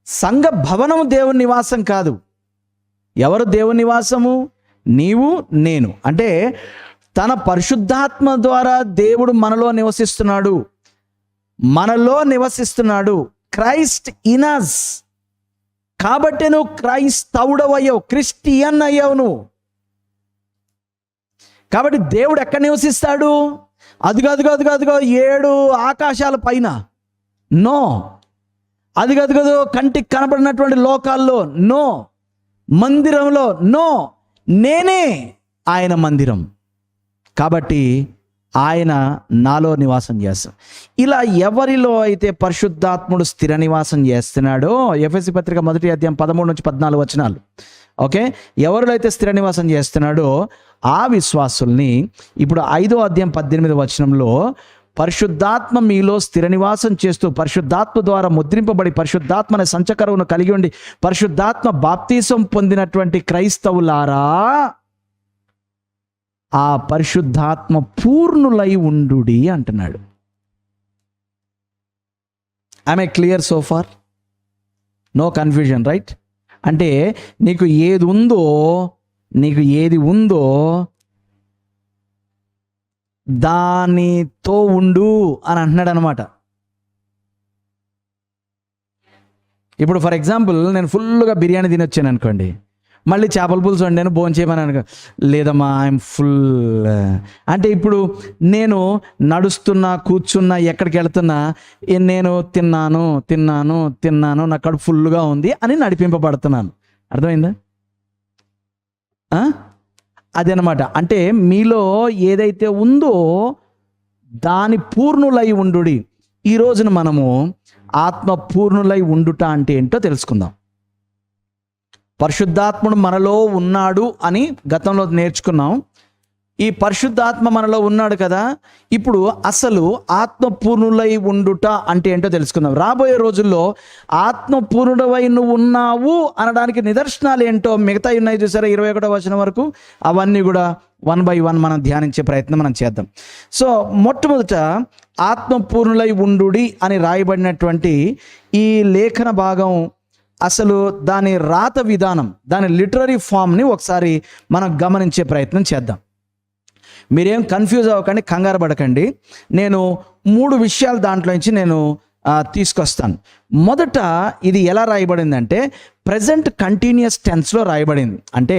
సంఘ భవనము దేవుని నివాసం కాదు. ఎవరు దేవుని నివాసము? నీవు, నేను. అంటే తన పరిశుద్ధాత్మ ద్వారా దేవుడు మనలో నివసిస్తున్నాడు. Christ in us. కాబట్టి నువ్వు క్రైస్తవుడవయ్యావు, క్రిస్టియన్ అయ్యావు నువ్వు. కాబట్టి దేవుడు ఎక్కడ నివసిస్తాడు? అదిగో 7 ఆకాశాల పైన? నో. అదిగో కంటికి కనబడినటువంటి లోకాల్లో? నో. మందిరంలో? నో. నేనే ఆయన మందిరం. కాబట్టి ఆయన నాలో నివాసం చేస్తాడు. ఇలా ఎవరిలో అయితే పరిశుద్ధాత్ముడు స్థిర నివాసం చేస్తున్నాడో, ఎఫెసీ పత్రిక 1వ అధ్యాయం 13 నుంచి 14 వచనాలు. ఓకే, ఎవరిలో అయితే స్థిర నివాసం చేస్తున్నాడో ఆ విశ్వాసుల్ని ఇప్పుడు 5వ అధ్యాయం 18 వచనంలో పరిశుద్ధాత్మ మీలో స్థిర నివాసం చేస్తూ పరిశుద్ధాత్మ ద్వారా ముద్రింపబడి పరిశుద్ధాత్మ అనే సంచకరువును కలిగి ఉండి పరిశుద్ధాత్మ బాప్తీసం పొందినటువంటి క్రైస్తవులారా, ఆ పరిశుద్ధాత్మ పూర్ణులై ఉండుడి అంటున్నాడు. I may clear so far? No confusion, right? అంటే నీకు ఏది ఉందో దానితో ఉండు అని అంటున్నాడు అనమాట. ఇప్పుడు ఫర్ ఎగ్జాంపుల్ నేను ఫుల్గా బిర్యానీ తినొచ్చాను అనుకోండి, మళ్ళీ చేపల పులుసు వండాను భోంచేయమని అనుకో, లేదమ్మా ఐఎమ్ ఫుల్ అంటే ఇప్పుడు నేను నడుస్తున్నా కూర్చున్నా ఎక్కడికి వెళ్తున్నా నేను తిన్నాను నా కడుపు ఫుల్గా ఉంది అని నడిపింపబడుతున్నాను. అర్థమైందా? అదనమాట. అంటే మీలో ఏదైతే ఉందో దాని పూర్ణులై ఉండుడి. ఈ రోజున మనము ఆత్మ పూర్ణులై ఉండుట అంటే ఏంటో తెలుసుకుందాం. పరిశుద్ధాత్ముడు మనలో ఉన్నాడు అని గతంలో నేర్చుకున్నాం. ఈ పరిశుద్ధాత్మ మనలో ఉన్నాడు కదా, ఇప్పుడు అసలు ఆత్మపూర్ణులై ఉండుట అంటే ఏంటో తెలుసుకుందాం. రాబోయే రోజుల్లో ఆత్మపూర్ణుడవై నువ్వు ఉన్నావు అనడానికి నిదర్శనాలు ఏంటో మిగతా ఉన్నాయి చూసారా 21వ వచనం వరకు, అవన్నీ కూడా 1 by 1 మనం ధ్యానించే ప్రయత్నం మనం చేద్దాం. సో మొట్టమొదట ఆత్మపూర్ణులై ఉండుడి అని రాయబడినటువంటి ఈ లేఖన భాగం అసలు దాని రాత విధానం, దాని లిటరరీ ఫామ్ని ఒకసారి మనం గమనించే ప్రయత్నం చేద్దాం. మీరేం కన్ఫ్యూజ్ అవ్వకండి, కంగారు పడకండి. నేను 3 విషయాలు దాంట్లో నుంచి నేను తీసుకొస్తాను. మొదట ఇది ఎలా రాయబడిందంటే ప్రజెంట్ కంటిన్యూస్ టెన్స్లో రాయబడింది. అంటే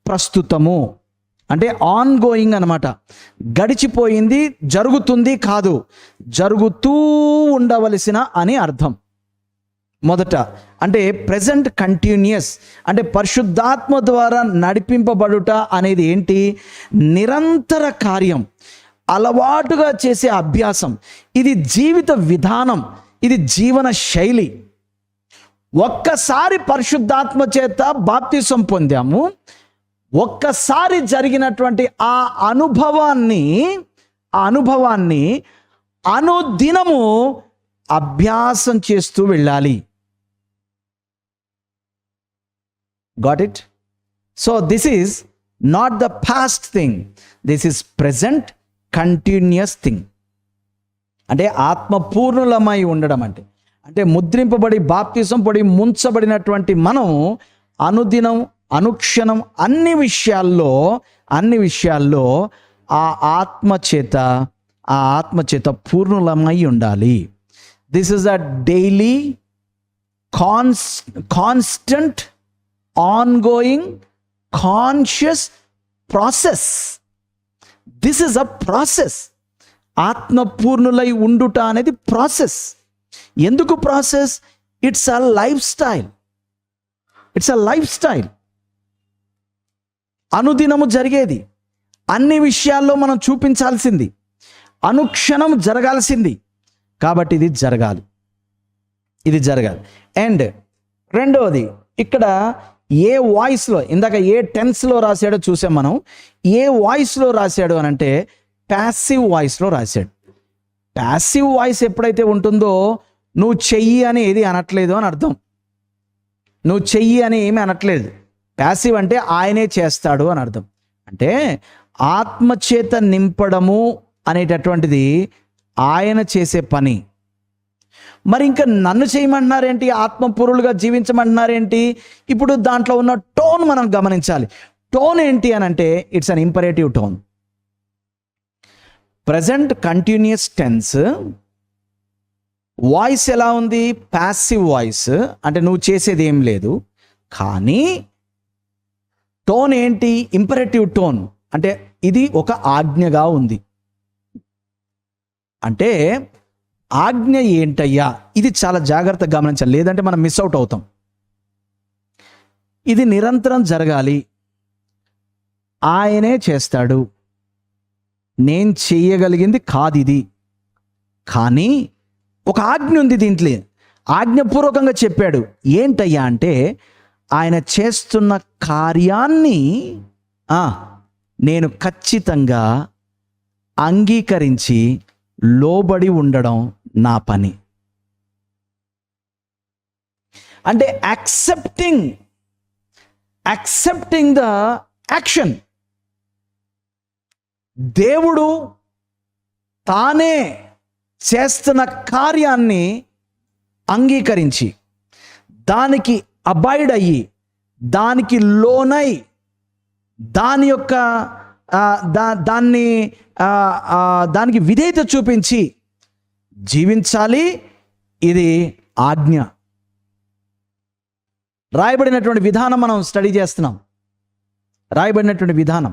ప్రస్తుతము అంటే ఆన్ గోయింగ్ అనమాట. గడిచిపోయింది, జరుగుతుంది కాదు, జరుగుతూ ఉండవలసిన అని అర్థం. మొదట అంటే ప్రెజెంట్ కంటిన్యూస్ అంటే పరిశుద్ధాత్మ ద్వారా నడిపింపబడుట అనేది ఏంటి? నిరంతర కార్యం, అలవాటుగా చేసే అభ్యాసం. ఇది జీవిత విధానం, ఇది జీవన శైలి. ఒక్కసారి పరిశుద్ధాత్మ చేత బాప్తిసం పొందాము, ఒక్కసారి జరిగినటువంటి ఆ అనుభవాన్ని అనుదినము అభ్యాసం చేస్తూ వెళ్ళాలి. Got it? So this is not the past thing, this is present continuous thing. అంటే ఆత్మపూర్ణులమై ఉండడం అంటే ముద్రింపబడి బాప్తిసం పడి ముంచబడినటువంటి మనం అనుదినం అనుక్షణం అన్ని విషయాల్లో ఆ ఆత్మచేత పూర్ణులమై ఉండాలి. This is a daily constant ongoing conscious process. This is a process. ఆత్మపూర్ణులై ఉండుట అనేది ప్రాసెస్. ఎందుకు process? It's a life style. అనుదినము జరిగేది, అన్ని విషయాల్లో మనం చూపించాల్సింది, అనుక్షణం జరగాల్సింది. కాబట్టి ఇది జరగాలి. అండ్ రెండవది, ఇక్కడ ఏ వాయిస్లో, ఇందాక ఏ టెన్స్లో రాశాడో చూసాం మనం. ఏ వాయిస్లో రాశాడు అని అంటే ప్యాసివ్ వాయిస్లో రాశాడు. ప్యాసివ్ వాయిస్ ఎప్పుడైతే ఉంటుందో నువ్వు చెయ్యి అని ఏది అనట్లేదు అని అర్థం. నువ్వు చెయ్యి అని ఏమీ అనట్లేదు. ప్యాసివ్ అంటే ఆయనే చేస్తాడు అని అర్థం. అంటే ఆత్మచేత నింపడము అనేటటువంటిది ఆయన చేసే పని. మరి ఇంకా నన్ను చేయమంటున్నారేంటి, ఆత్మపూర్ణులుగా జీవించమంటున్నారేంటి? ఇప్పుడు దాంట్లో ఉన్న టోన్ మనం గమనించాలి. టోన్ ఏంటి అని అంటే it's an imperative tone. Present continuous tense voice ఎలా ఉంది? ప్యాసివ్ వాయిస్, అంటే నువ్వు చేసేది ఏం లేదు. కానీ టోన్ ఏంటి? Imperative tone. అంటే ఇది ఒక ఆజ్ఞగా ఉంది. అంటే ఆజ్ఞ ఏంటయ్యా, ఇది చాలా జాగ్రత్తగా గమనించాలి, లేదంటే మనం మిస్ అవుట్ అవుతాం. ఇది నిరంతరం జరగాలి, ఆయనే చేస్తాడు, నేను చెయ్యగలిగింది కాదు ఇది. కానీ ఒక ఆజ్ఞ ఉంది దీంట్లో, ఆజ్ఞపూర్వకంగా చెప్పాడు. ఏంటయ్యా అంటే, ఆయన చేస్తున్న కార్యాన్ని నేను ఖచ్చితంగా అంగీకరించి లోబడి ఉండడం నా పని. అంటే యాక్సెప్టింగ్ ద యాక్షన్. దేవుడు తానే చేస్తున్న కార్యాన్ని అంగీకరించి, దానికి అబైడ్ అయ్యి, దానికి లోనై, దాని యొక్క దానికి విధేయత చూపించి జీవించాలి. ఇది ఆజ్ఞ. రాయబడినటువంటి విధానం మనం స్టడీ చేస్తున్నాం, రాయబడినటువంటి విధానం.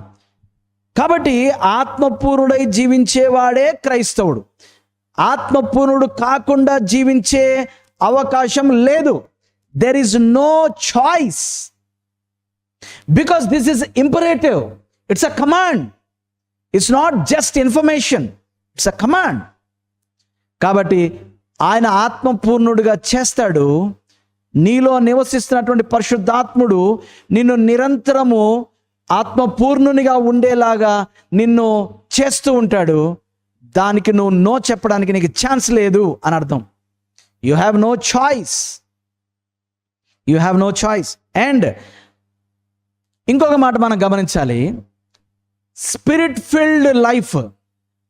కాబట్టి ఆత్మపూర్ణుడై జీవించేవాడే క్రైస్తవుడు. ఆత్మపూర్ణుడు కాకుండా జీవించే అవకాశం లేదు. There is no choice, because this is imperative. It's a command. It's not just information, it's a command. కాబట్టి ఆయన ఆత్మపూర్ణుడిగా చేస్తాడు. నీలో నివసిస్తున్నటువంటి పరిశుద్ధాత్ముడు నిన్ను నిరంతరము ఆత్మపూర్ణునిగా ఉండేలాగా నిన్ను చేస్తూ ఉంటాడు. దానికి నువ్వు నో చెప్పడానికి నీకు ఛాన్స్ లేదు అని అర్థం. You have no choice, you have no choice. And ఇంకొక మాట మనం గమనించాలి, స్పిరిట్ ఫిల్డ్ లైఫ్,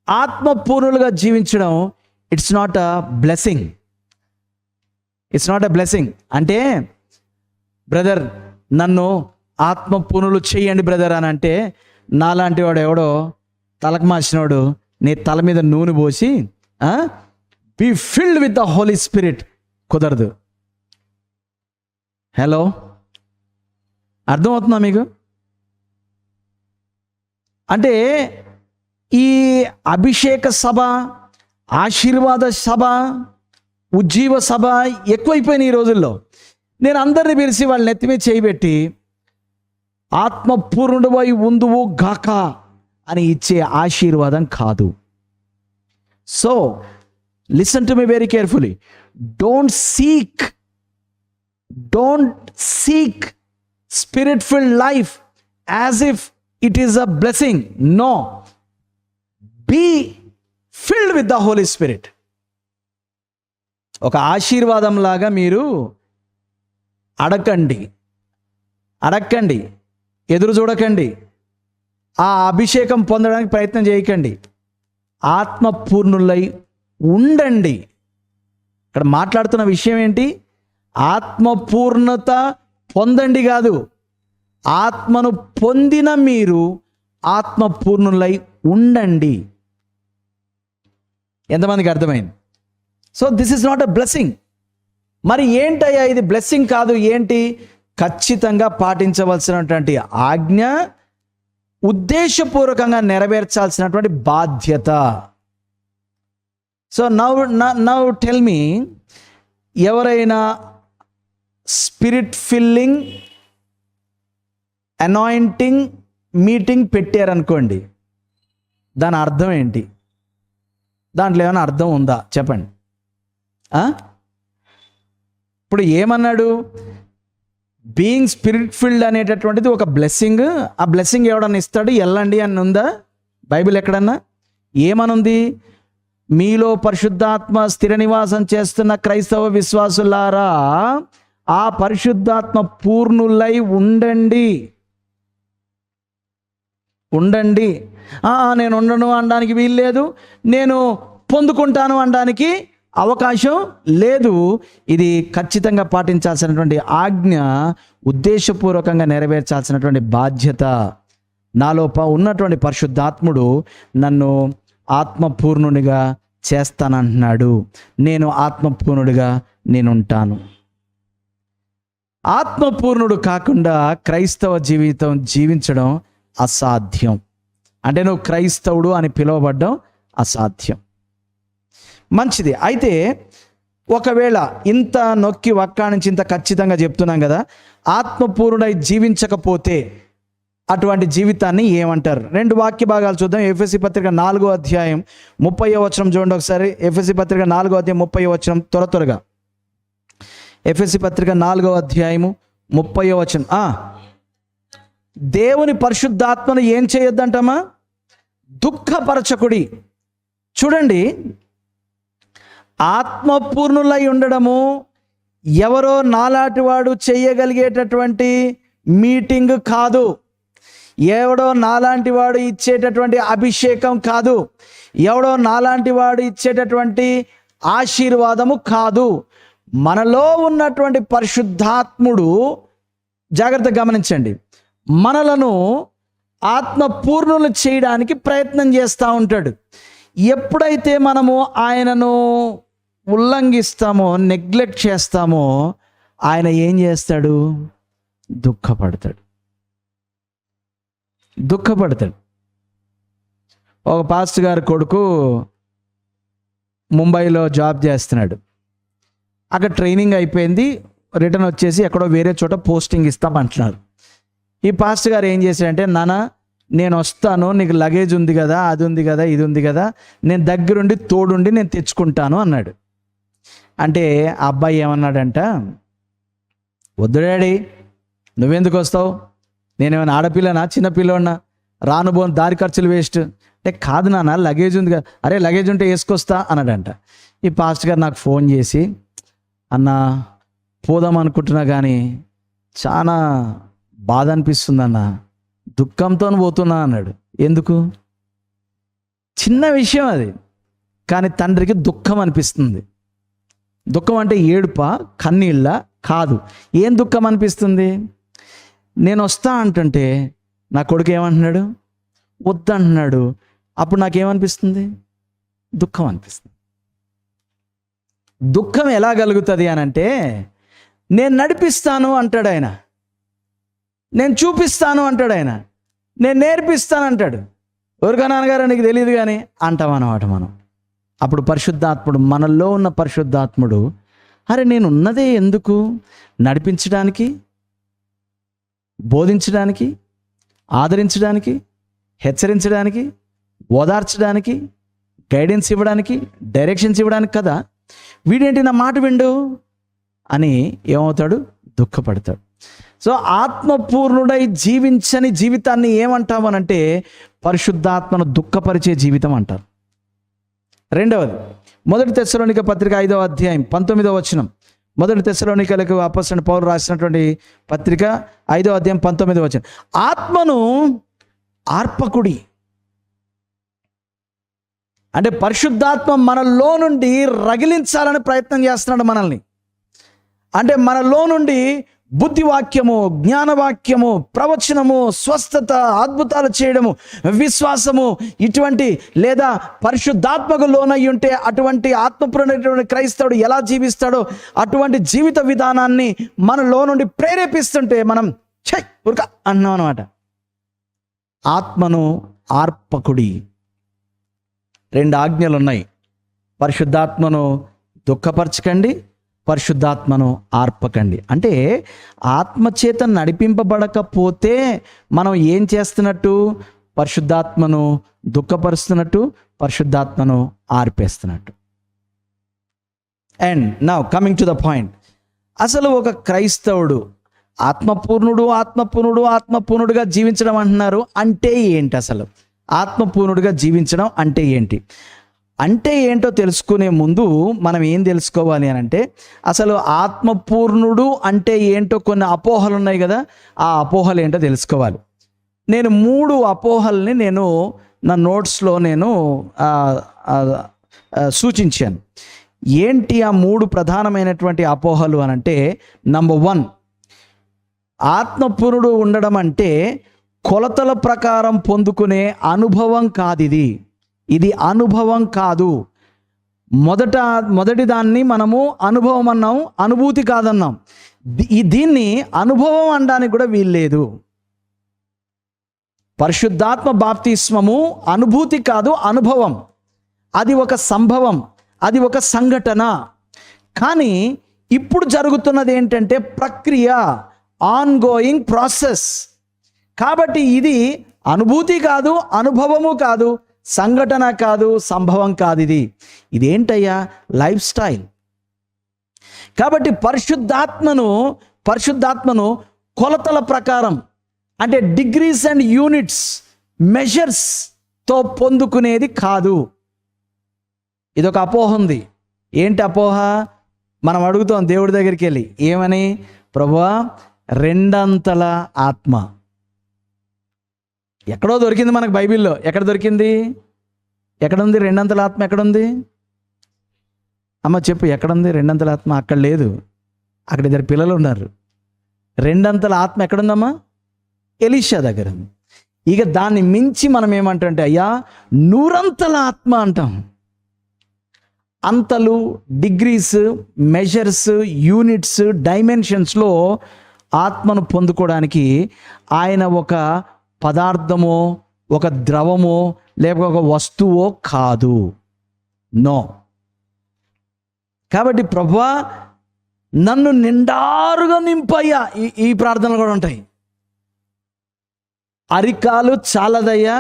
ఆత్మపూర్ణులుగా జీవించడం, it's not a blessing. It's not a blessing. అంటే బ్రదర్ నన్ను ఆత్మపూర్ణులు చేయండి బ్రదర్ అని అంటే, నాలాంటి వాడు ఎవడో తలకు మార్చినోడు నీ తల మీద నూనె పోసి be filled with the Holi Spirit కుదరదు. హలో, అర్థమవుతుందా మీకు? అంటే ఈ అభిషేక సభ, ఆశీర్వాద సభ, ఉజ్జీవ సభ ఎక్కువైపోయినాయి ఈ రోజుల్లో. నేను అందరిని పిలిచి వాళ్ళని నెత్తిమీ చేయబెట్టి ఆత్మపూర్ణుడివై ఉందువు గాక అని ఇచ్చే ఆశీర్వాదం కాదు. So listen to me very carefully. Don't seek spirit filled life as if it is a blessing. No, be filled with the Holi Spirit. ఒక ఆశీర్వాదం లాగా మీరు అడగండి, ఎదురు చూడకండి, ఆ అభిషేకం పొందడానికి ప్రయత్నం చేయకండి. ఆత్మపూర్ణులై ఉండండి. ఇక్కడ మాట్లాడుతున్న విషయం ఏంటి? ఆత్మపూర్ణత పొందండి కాదు, ఆత్మను పొందిన మీరు ఆత్మపూర్ణులై ఉండండి. ఎంతమందికి అర్థమైంది? So this is not a blessing. మరి ఏంటయ్యా ఇది బ్లెస్సింగ్ కాదు ఏంటి? ఖచ్చితంగా పాటించవలసినటువంటి ఆజ్ఞ, ఉద్దేశపూర్వకంగా నెరవేర్చాల్సినటువంటి బాధ్యత. సో నౌ టెల్ మీ, ఎవరైనా స్పిరిట్ ఫిల్లింగ్ అనాయింటింగ్ మీటింగ్ పెట్టారనుకోండి, దాని అర్థం ఏంటి? దాంట్లో ఏమైనా అర్థం ఉందా చెప్పండి. ఇప్పుడు ఏమన్నాడు? బీయింగ్ స్పిరిట్ ఫిల్డ్ అనేటటువంటిది ఒక బ్లెస్సింగ్. ఆ బ్లెస్సింగ్ ఎవడన్నా ఇస్తాడు, వెళ్ళండి అని ఉందా బైబిల్ ఎక్కడన్నా? ఏమనుంది? మీలో పరిశుద్ధాత్మ స్థిర నివాసం చేస్తున్న క్రైస్తవ విశ్వాసులారా, ఆ పరిశుద్ధాత్మ పూర్ణులై ఉండండి. నేను ఉండను అనడానికి వీలు లేదు, నేను పొందుకుంటాను అనడానికి అవకాశం లేదు. ఇది ఖచ్చితంగా పాటించాల్సినటువంటి ఆజ్ఞ, ఉద్దేశపూర్వకంగా నెరవేర్చాల్సినటువంటి బాధ్యత. నాలో ఉన్నటువంటి పరిశుద్ధాత్ముడు నన్ను ఆత్మపూర్ణునిగా చేస్తానంటున్నాడు. నేను ఆత్మపూర్ణుడిగా నేనుంటాను. ఆత్మపూర్ణుడు కాకుండా క్రైస్తవ జీవితం జీవించడం అసాధ్యం. అంటే నువ్వు క్రైస్తవుడు అని పిలువబడ్డం అసాధ్యం. మంచిది. అయితే ఒకవేళ ఇంత నొక్కి వక్కా నుంచి ఇంత ఖచ్చితంగా చెప్తున్నాం కదా, ఆత్మపూర్ణుడై జీవించకపోతే అటువంటి జీవితాన్ని ఏమంటారు? 2 వాక్య భాగాలు చూద్దాం. ఎఫెసీ పత్రిక 4వ అధ్యాయం 30వ వచనం చూడండి ఒకసారి. ఎఫెసీ పత్రిక 4వ అధ్యాయం 30వ వచనం త్వరగా. ఎఫెసీ పత్రిక 4వ అధ్యాయము 30వ వచనం. దేవుని పరిశుద్ధాత్మను ఏం చేయొద్దంటమా? దుఃఖపరచకుడి. చూడండి, ఆత్మపూర్ణులై ఉండడము ఎవరో నాలాంటి వాడు చేయగలిగేటటువంటి మీటింగ్ కాదు. ఎవడో నాలాంటి వాడు ఇచ్చేటటువంటి అభిషేకం కాదు. ఎవడో నాలాంటి వాడు ఇచ్చేటటువంటి ఆశీర్వాదము కాదు. మనలో ఉన్నటువంటి పరిశుద్ధాత్ముడు, జాగ్రత్తగా గమనించండి, మనలను ఆత్మపూర్ణులు చేయడానికి ప్రయత్నం చేస్తూ ఉంటాడు. ఎప్పుడైతే మనము ఆయనను ఉల్లంఘిస్తామో, నెగ్లెక్ట్ చేస్తామో, ఆయన ఏం చేస్తాడు? దుఃఖపడతాడు. ఒక పాస్టర్ గారి కొడుకు ముంబైలో జాబ్ చేస్తున్నాడు. అక్కడ ట్రైనింగ్ అయిపోయింది, రిటర్న్ వచ్చేసి ఎక్కడో వేరే చోట పోస్టింగ్ ఇస్తామంటున్నారు. ఈ పాస్టర్ గారు ఏం చేశాడంటే, నాన్న నేను వస్తాను, నీకు లగేజ్ ఉంది కదా, అది ఉంది కదా, ఇది ఉంది కదా, నేను దగ్గరుండి తోడుండి నేను తెచ్చుకుంటాను అన్నాడు. అంటే ఆ అబ్బాయి ఏమన్నాడంట, వద్దు డాడీ, నువ్వెందుకు వస్తావు? నేనేమైనా ఆడపిల్లనా, చిన్నపిల్లన్నా? రానుబోని దారి ఖర్చులు వేస్ట్. అంటే కాదు నాన్న, లగేజ్ ఉంది కదా. అరే లగేజ్ ఉంటే వేసుకొస్తా అన్నాడంట. ఈ పాస్టర్ గారు నాకు ఫోన్ చేసి, అన్న పోదాం అనుకుంటున్నా కానీ చాలా బాధ అనిపిస్తుంది అన్న, దుఃఖంతో పోతున్నా అన్నాడు. ఎందుకు? చిన్న విషయం అది, కానీ తండ్రికి దుఃఖం అనిపిస్తుంది. దుఃఖం అంటే ఏడుప, కన్నీళ్ళ కాదు. ఏం దుఃఖం అనిపిస్తుంది? నేను వస్తా అంటుంటే నా కొడుకు ఏమంటున్నాడు? వద్దంటున్నాడు. అప్పుడు నాకేమనిపిస్తుంది? దుఃఖం అనిపిస్తుంది. దుఃఖం ఎలా కలుగుతుంది అని అంటే, నేను నడిపిస్తాను అంటాడు ఆయన, నేను చూపిస్తాను అంటాడు ఆయన, నేను నేర్పిస్తాను అంటాడు. ఎవరికా నాన్నగారు నీకు తెలియదు కానీ అంటాం అన్నమాట మనం. అప్పుడు పరిశుద్ధాత్ముడు, మనలో ఉన్న పరిశుద్ధాత్ముడు, అరే నేను ఉన్నదే ఎందుకు? నడిపించడానికి, బోధించడానికి, ఆదరించడానికి, హెచ్చరించడానికి, ఓదార్చడానికి, గైడెన్స్ ఇవ్వడానికి, డైరెక్షన్స్ ఇవ్వడానికి కదా. వీడేంటి నా మాట విండు అని ఏమవుతాడు? దుఃఖపడతాడు. సో ఆత్మపూర్ణుడై జీవించని జీవితాన్ని ఏమంటామనంటే పరిశుద్ధాత్మను దుఃఖపరిచే జీవితం అంటారు. రెండవది, 1 తెస్సలోనిక పత్రిక 5వ అధ్యాయం 19వ వచనం. 1 తెస్సలోనికలకు అపోస్తలుడైన పౌలు రాసినటువంటి పత్రిక 5వ అధ్యాయం 19వ వచనం. ఆత్మను ఆర్పకుడి. అంటే పరిశుద్ధాత్మ మనలో నుండి రగిలించాలని ప్రయత్నం చేస్తున్నాడు మనల్ని. అంటే మనలో నుండి బుద్ధివాక్యము, జ్ఞానవాక్యము, ప్రవచనము, స్వస్థత, అద్భుతాలు చేయడము, విశ్వాసము, ఇటువంటి లేదా పరిశుద్ధాత్మకు లోనై ఉంటే అటువంటి ఆత్మపూర్ణమైనటువంటి క్రైస్తవుడు ఎలా జీవిస్తాడో అటువంటి జీవిత విధానాన్ని మనలో నుండి ప్రేరేపిస్తుంటే మనం ఉరక అన్నాం అనమాట. ఆత్మను ఆర్పకుడి. 2 ఆజ్ఞలు ఉన్నాయి. పరిశుద్ధాత్మను దుఃఖపరచకండి, పరిశుద్ధాత్మను ఆర్పకండి. అంటే ఆత్మచేత నడిపింపబడకపోతే మనం ఏం చేస్తున్నట్టు? పరిశుద్ధాత్మను దుఃఖపరుస్తున్నట్టు, పరిశుద్ధాత్మను ఆర్పేస్తున్నట్టు. And now coming to the point. అసలు ఒక క్రైస్తవుడు ఆత్మపూర్ణుడుగా జీవించడం అంటున్నారు. అంటే ఏంటి అసలు? ఆత్మపూర్ణుడిగా జీవించడం అంటే ఏంటి? అంటే ఏంటో తెలుసుకునే ముందు మనం ఏం తెలుసుకోవాలి అని అంటే, అసలు ఆత్మపూర్ణుడు అంటే ఏంటో కొన్ని అపోహలు ఉన్నాయి కదా, ఆ అపోహలు ఏంటో తెలుసుకోవాలి. నేను 3 అపోహల్ని నా నోట్స్లో సూచించాను. ఏంటి ఆ 3 ప్రధానమైనటువంటి అపోహలు అని అంటే, నంబర్ 1, ఆత్మపూర్ణుడు ఉండడం అంటే కొలతల ప్రకారం పొందుకునే అనుభవం కాదు. ఇది అనుభవం కాదు. మొదటి దాన్ని మనము అనుభవం అన్నాం, అనుభూతి కాదన్నాం. దీన్ని అనుభవం అనడానికి కూడా వీల్లేదు. పరిశుద్ధాత్మ బాప్తిస్మము అనుభూతి కాదు, అనుభవం. అది ఒక సంభవం, అది ఒక సంఘటన. కానీ ఇప్పుడు జరుగుతున్నది ఏంటంటే ప్రక్రియ, ఆన్ గోయింగ్ ప్రాసెస్. కాబట్టి ఇది అనుభూతి కాదు, అనుభవము కాదు, సంఘటన కాదు, సంభవం కాదు. ఇదేంటయ్యా? Lifestyle. కాబట్టి పరిశుద్ధాత్మను కొలతల ప్రకారం, అంటే డిగ్రీస్ అండ్ యూనిట్స్, మెజర్స్తో పొందుకునేది కాదు. ఇదొక అపోహ ఉంది. ఏంటి అపోహ? మనం అడుగుతాం దేవుడి దగ్గరికి వెళ్ళి, ఏమని? ప్రభువా, రెండంతల ఆత్మ. ఎక్కడో దొరికింది మనకు బైబిల్లో. ఎక్కడ దొరికింది? ఎక్కడుంది రెండంతల ఆత్మ? ఎక్కడుంది అమ్మ చెప్పు, ఎక్కడుంది రెండంతల ఆత్మ? అక్కడ లేదు. అక్కడ ఇద్దరు పిల్లలు ఉన్నారు. రెండంతల ఆత్మ ఎక్కడుందమ్మా? ఎలీషా దగ్గర. ఇక దాన్ని మించి మనం ఏమంటే, అయ్యా నూరంతల ఆత్మ అంటాం. అంతలు, డిగ్రీస్, మెజర్స్, యూనిట్స్, డైమెన్షన్స్లో ఆత్మను పొందుకోవడానికి ఆయన ఒక పదార్థమో, ఒక ద్రవమో, లేకపోతే ఒక వస్తువో కాదు. నో. కాబట్టి ప్రభువా నన్ను నిండారుగా నింపయ్యా. ఈ ప్రార్థనలు కూడా ఉంటాయి. అరికాలు చాలదయ్యా,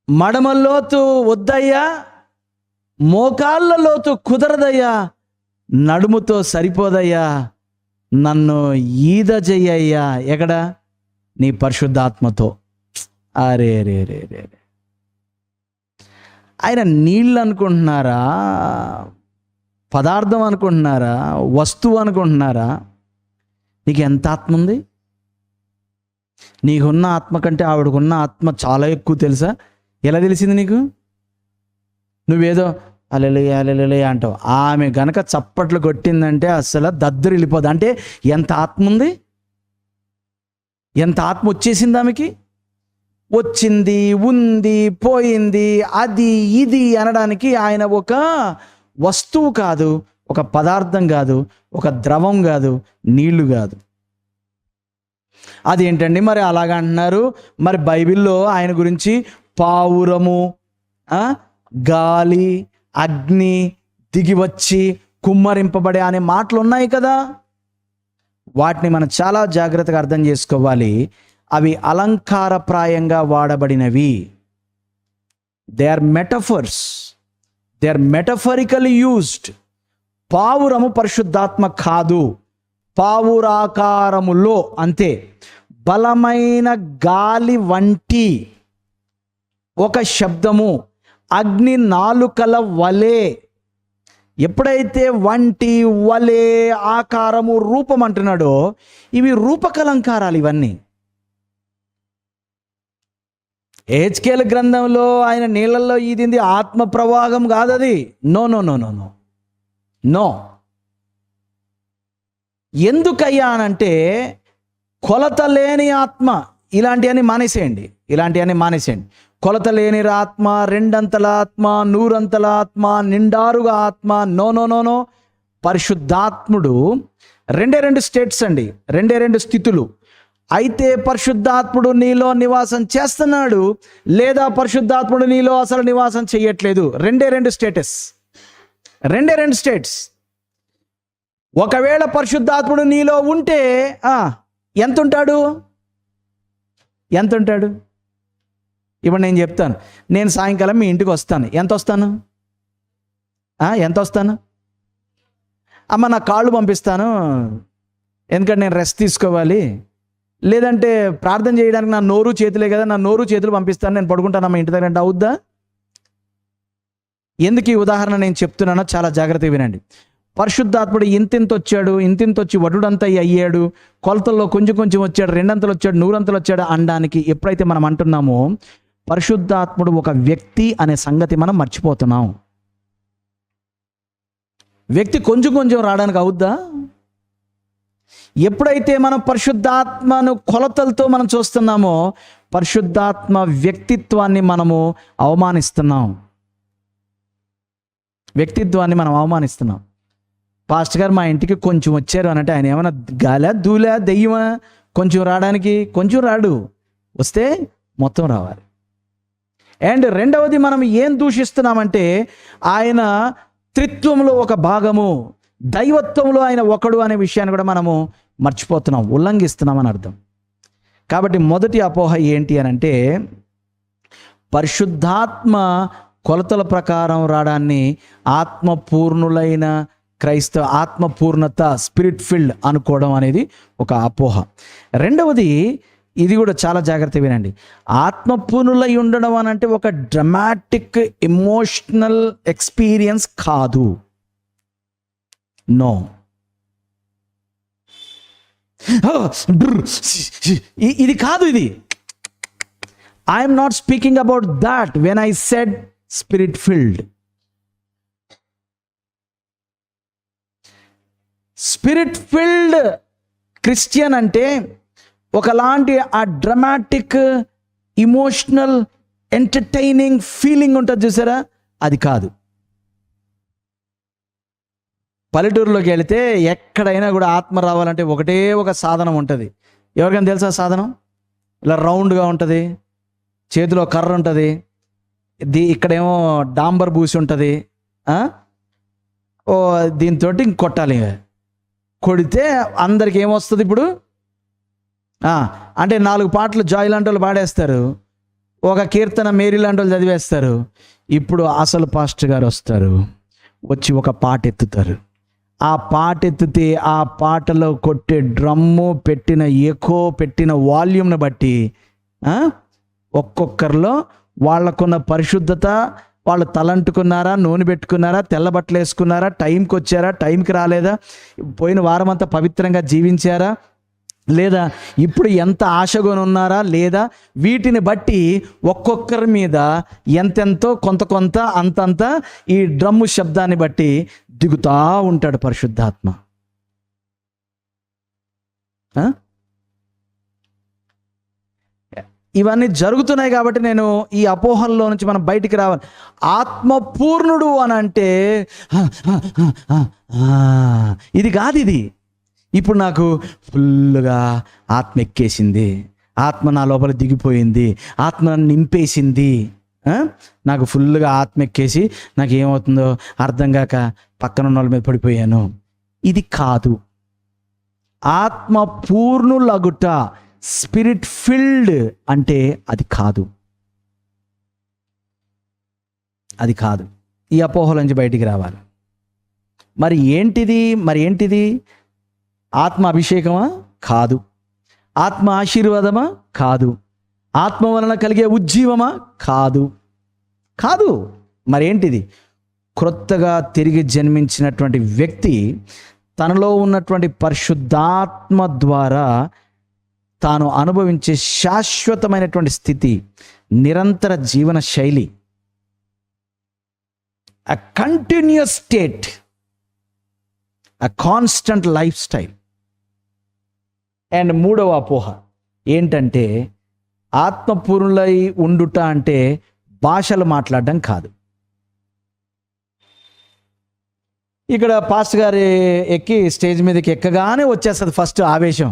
మడమల్లోతు వద్దయ్యా, మోకాళ్ళ లోతు కుదరదయ్యా, నడుముతో సరిపోదయ్యా, నన్ను ఈద చెయ్యయ్యా. ఎక్కడ? నీ పరిశుద్ధాత్మతో. అరే రే రే రే ఆయన నీళ్ళు అనుకుంటున్నారా? పదార్థం అనుకుంటున్నారా? వస్తువు అనుకుంటున్నారా? నీకు ఎంత ఆత్మ ఉంది? నీకున్న ఆత్మ కంటే ఆవిడకున్న ఆత్మ చాలా ఎక్కువ. తెలుసా? ఎలా తెలిసింది నీకు? నువ్వేదో అలెలయ్య అలెలయ్య అంటావు. ఆమె గనక చప్పట్లు కొట్టిందంటే అసలు దద్దరు వెళ్ళిపోదు. అంటే ఎంత ఆత్మ ఉంది? ఎంత ఆత్మ వచ్చేసింది ఆమెకి? వచ్చింది, ఉంది, పోయింది, అది ఇది అనడానికి ఆయన ఒక వస్తువు కాదు, ఒక పదార్థం కాదు, ఒక ద్రవం కాదు, నీళ్లు కాదు. అదేంటండి మరి అలాగ అంటున్నారు? మరి బైబిల్లో ఆయన గురించి పావురము, గాలి, అగ్ని, దిగివచ్చి కుమ్మరింపబడే అనే మాటలు ఉన్నాయి కదా. వాటిని మనం చాలా జాగ్రత్తగా అర్థం చేసుకోవాలి. అవి అలంకారప్రాయంగా వాడబడినవి. They are metaphors, they are metaphorically used. పావురము పరిశుద్ధాత్మ కాదు. పావురాకారములో అంతే. బలమైన గాలి వంటి ఒక శబ్దము, అగ్ని నాలుకల వలె. ఎప్పుడైతే వంటి, వలె, ఆకారము, రూపం అంటున్నాడో ఇవి రూపకలంకారాలు. ఇవన్నీ హెచ్కేల్ గ్రంథంలో ఆయన నీళ్ళల్లో ఈదింది ఆత్మ ప్రవాహం కాదు. అది no no no no no no. ఎందుకయ్యా అనంటే కొలత లేని ఆత్మ. ఇలాంటివన్నీ మానేసేయండి, ఇలాంటివన్నీ మానేసేయండి. కొలత లేని ఆత్మ, రెండంతల ఆత్మ, నూరంతల ఆత్మ, నిండారుగా ఆత్మ. No no no no. పరిశుద్ధాత్ముడు రెండు స్టేట్స్ అండి, రెండు స్థితులు. అయితే పరిశుద్ధాత్ముడు నీలో నివాసం చేస్తున్నాడు, లేదా పరిశుద్ధాత్ముడు నీలో అసలు నివాసం చేయట్లేదు. రెండు స్టేటస్, రెండు స్టేట్స్. ఒకవేళ పరిశుద్ధాత్ముడు నీలో ఉంటే ఎంత ఉంటాడు? ఇప్పుడు నేను చెప్తాను, నేను సాయంకాలం మీ ఇంటికి వస్తాను. ఎంత వస్తాను? అమ్మ నా కాళ్ళు పంపిస్తాను, ఎందుకంటే నేను రెస్ట్ తీసుకోవాలి. లేదంటే ప్రార్థన చేయడానికి నా నోరు చేతులే కదా, నా నోరు చేతులు పంపిస్తాను, నేను పడుకుంటానమ్మా ఇంటి దగ్గర అంటే అవుద్దా? ఎందుకు ఈ ఉదాహరణ నేను చెప్తున్నానో చాలా జాగ్రత్తగా వినండి. పరిశుద్ధాత్ముడు ఇంతింత వచ్చి వటుడంతా అయ్యాడు, కొలతల్లో కొంచెం వచ్చాడు, రెండంతలు వచ్చాడు, నూరంతలు వచ్చాడు అనడానికి ఎప్పుడైతే మనం అంటున్నామో పరిశుద్ధాత్ముడు ఒక వ్యక్తి అనే సంగతి మనం మర్చిపోతున్నాం. వ్యక్తి కొంచెం రావడానికి అవుద్దా? ఎప్పుడైతే మనం పరిశుద్ధాత్మను కొలతలతో మనం చూస్తున్నామో పరిశుద్ధాత్మ వ్యక్తిత్వాన్ని మనము అవమానిస్తున్నాం. పాస్టర్ గారు మా ఇంటికి కొంచెం వచ్చారు అనంటే ఆయన ఏమైనా గాలా, దూలా, దెయ్యమా? కొంచెం రావడానికి? కొంచెం రాడు, వస్తే మొత్తం రావాలి. అండ్ రెండవది, మనం ఏం దూషిస్తున్నామంటే ఆయన త్రిత్వంలో ఒక భాగము, దైవత్వంలో ఆయన ఒకడు అనే విషయాన్ని కూడా మనము మర్చిపోతున్నాం, ఉల్లంఘిస్తున్నామని అర్థం. కాబట్టి మొదటి అపోహ ఏంటి అని అంటే, పరిశుద్ధాత్మ కొలతల ప్రకారం రావడాన్ని ఆత్మపూర్ణులైన ఆత్మపూర్ణత, స్పిరిట్ ఫిల్డ్ అనుకోవడం అనేది ఒక అపోహ. రెండవది, ఇది కూడా చాలా జాగ్రత్త వినండి, ఆత్మపూర్ణులై ఉండడం అని అంటే ఒక డ్రమాటిక్ ఎమోషనల్ ఎక్స్పీరియన్స్ కాదు. నో, ఇది కాదు. ఇది I'm not speaking about that when I said spirit field. Spirit filled Christian అంటే ఒకలాంటి ఆ డ్రమాటిక్ ఇమోషనల్ ఎంటర్టైనింగ్ ఫీలింగ్ ఉంటుంది చూసారా, అది కాదు. పల్లెటూరులోకి వెళితే ఎక్కడైనా కూడా ఆత్మ రావాలంటే ఒకటే ఒక సాధనం ఉంటుంది. ఎవరికైనా తెలుసా సాధనం? ఇలా రౌండ్గా ఉంటుంది, చేతిలో కర్ర ఉంటుంది, ఇక్కడేమో డాంబర్ బూసి ఉంటుంది. దీంతో కొట్టాలి. కొడితే అందరికి ఏమొస్తుంది ఇప్పుడు? అంటే 4 పాటలు జాయ్ లాంటి వాళ్ళు పాడేస్తారు, ఒక కీర్తన మేరీ లాంటి వాళ్ళు చదివేస్తారు. ఇప్పుడు అసలు పాస్టర్ గారు వస్తారు, వచ్చి ఒక పాట ఎత్తుతారు. ఆ పాట ఎత్తితే ఆ పాటలో కొట్టే డ్రమ్ము, పెట్టిన ఎకో, పెట్టిన వాల్యూమ్ని బట్టి ఒక్కొక్కరిలో వాళ్ళకున్న పరిశుద్ధత, వాళ్ళు తలంటుకున్నారా, నూనె పెట్టుకున్నారా, తెల్ల బట్టలు వేసుకున్నారా, టైంకి వచ్చారా, టైంకి రాలేదా, పోయిన వారం అంతా పవిత్రంగా జీవించారా లేదా, ఇప్పుడు ఎంత ఆశగా ఉన్నారా లేదా, వీటిని బట్టి ఒక్కొక్కరి మీద ఎంతెంతో కొంత అంతంత ఈ డ్రమ్ము శబ్దాన్ని బట్టి దిగుతా ఉంటాడు పరిశుద్ధాత్మ. ఇవన్నీ జరుగుతున్నాయి కాబట్టి నేను ఈ అపోహల్లో నుంచి మనం బయటికి రావాలి. ఆత్మపూర్ణుడు అని అంటే ఇది కాదు. ఇది ఇప్పుడు నాకు ఫుల్గా ఆత్మ ఎక్కేసింది, ఆత్మ నా లోపల దిగిపోయింది, ఆత్మ నన్ను నింపేసింది, నాకు ఫుల్గా ఆత్మ ఎక్కేసి నాకు ఏమవుతుందో అర్థం కాక పక్కన ఉన్న వాళ్ళ మీద పడిపోయాను. ఇది కాదు. ఆత్మ పూర్ణులగుట, స్పిరిట్ ఫిల్డ్ అంటే అది కాదు. అది కాదు. ఈ అపోహల నుంచి బయటికి రావాలి. మరి ఏంటిది? ఆత్మ అభిషేకమా? కాదు. ఆత్మ ఆశీర్వాదమా? కాదు. ఆత్మ వలన కలిగే ఉజ్జీవమా? కాదు. మరేంటిది? క్రొత్తగా తిరిగి జన్మించినటువంటి వ్యక్తి తనలో ఉన్నటువంటి పరిశుద్ధాత్మ ద్వారా తాను అనుభవించే శాశ్వతమైనటువంటి స్థితి, నిరంతర జీవన శైలి, a continuous state, a constant lifestyle. And మూడవ అపోహ ఏంటంటే, ఆత్మపూర్ణులై ఉండుట అంటే భాషలు మాట్లాడడం కాదు. ఇక్కడ పాస్టర్ గారు ఎక్కి స్టేజ్ మీదకి ఎక్కగానే వచ్చేస్తుంది ఫస్ట్ ఆవేశం.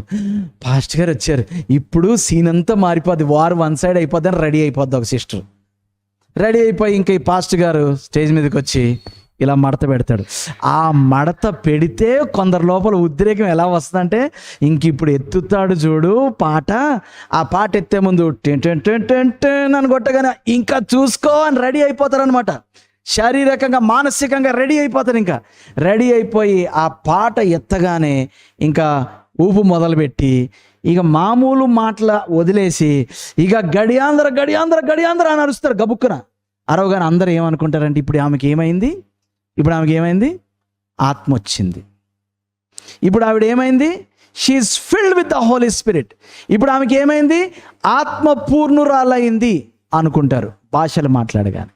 పాస్టర్ గారు వచ్చారు, ఇప్పుడు సీన్ అంతా మారిపోద్ది, వార్ వన్ సైడ్ అయిపోద్ది అని రెడీ అయిపోద్ది ఒక సిస్టర్. రెడీ అయిపోయి ఇంకా ఈ పాస్టర్ గారు స్టేజ్ మీదకి వచ్చి ఇలా మడత పెడతాడు. ఆ మడత పెడితే కొందరు లోపల ఉద్రేకం ఎలా వస్తుందంటే, ఇంక ఇప్పుడు ఎత్తుతాడు చూడు పాట, ఆ పాట ఎత్తే ముందు అని కొట్టగానే ఇంకా చూసుకో అని రెడీ అయిపోతారనమాట. శారీరకంగా మానసికంగా రెడీ అయిపోతారు. ఇంకా రెడీ అయిపోయి ఆ పాట ఎత్తగానే ఇంకా ఊపు మొదలుపెట్టి ఇక మామూలు మాటల వదిలేసి ఇక గడియాంధ్ర అని అరుస్తారు గబుక్కున. అరవగానే అందరూ ఏమనుకుంటారంటే, ఇప్పుడు ఆమెకి ఏమైంది? ఆత్మ వచ్చింది. ఇప్పుడు ఆవిడ ఏమైంది? She is filled with the Holi Spirit. ఇప్పుడు ఆమెకి ఏమైంది? ఆత్మ పూర్ణురాలైంది అనుకుంటారు భాషలు మాట్లాడగానే.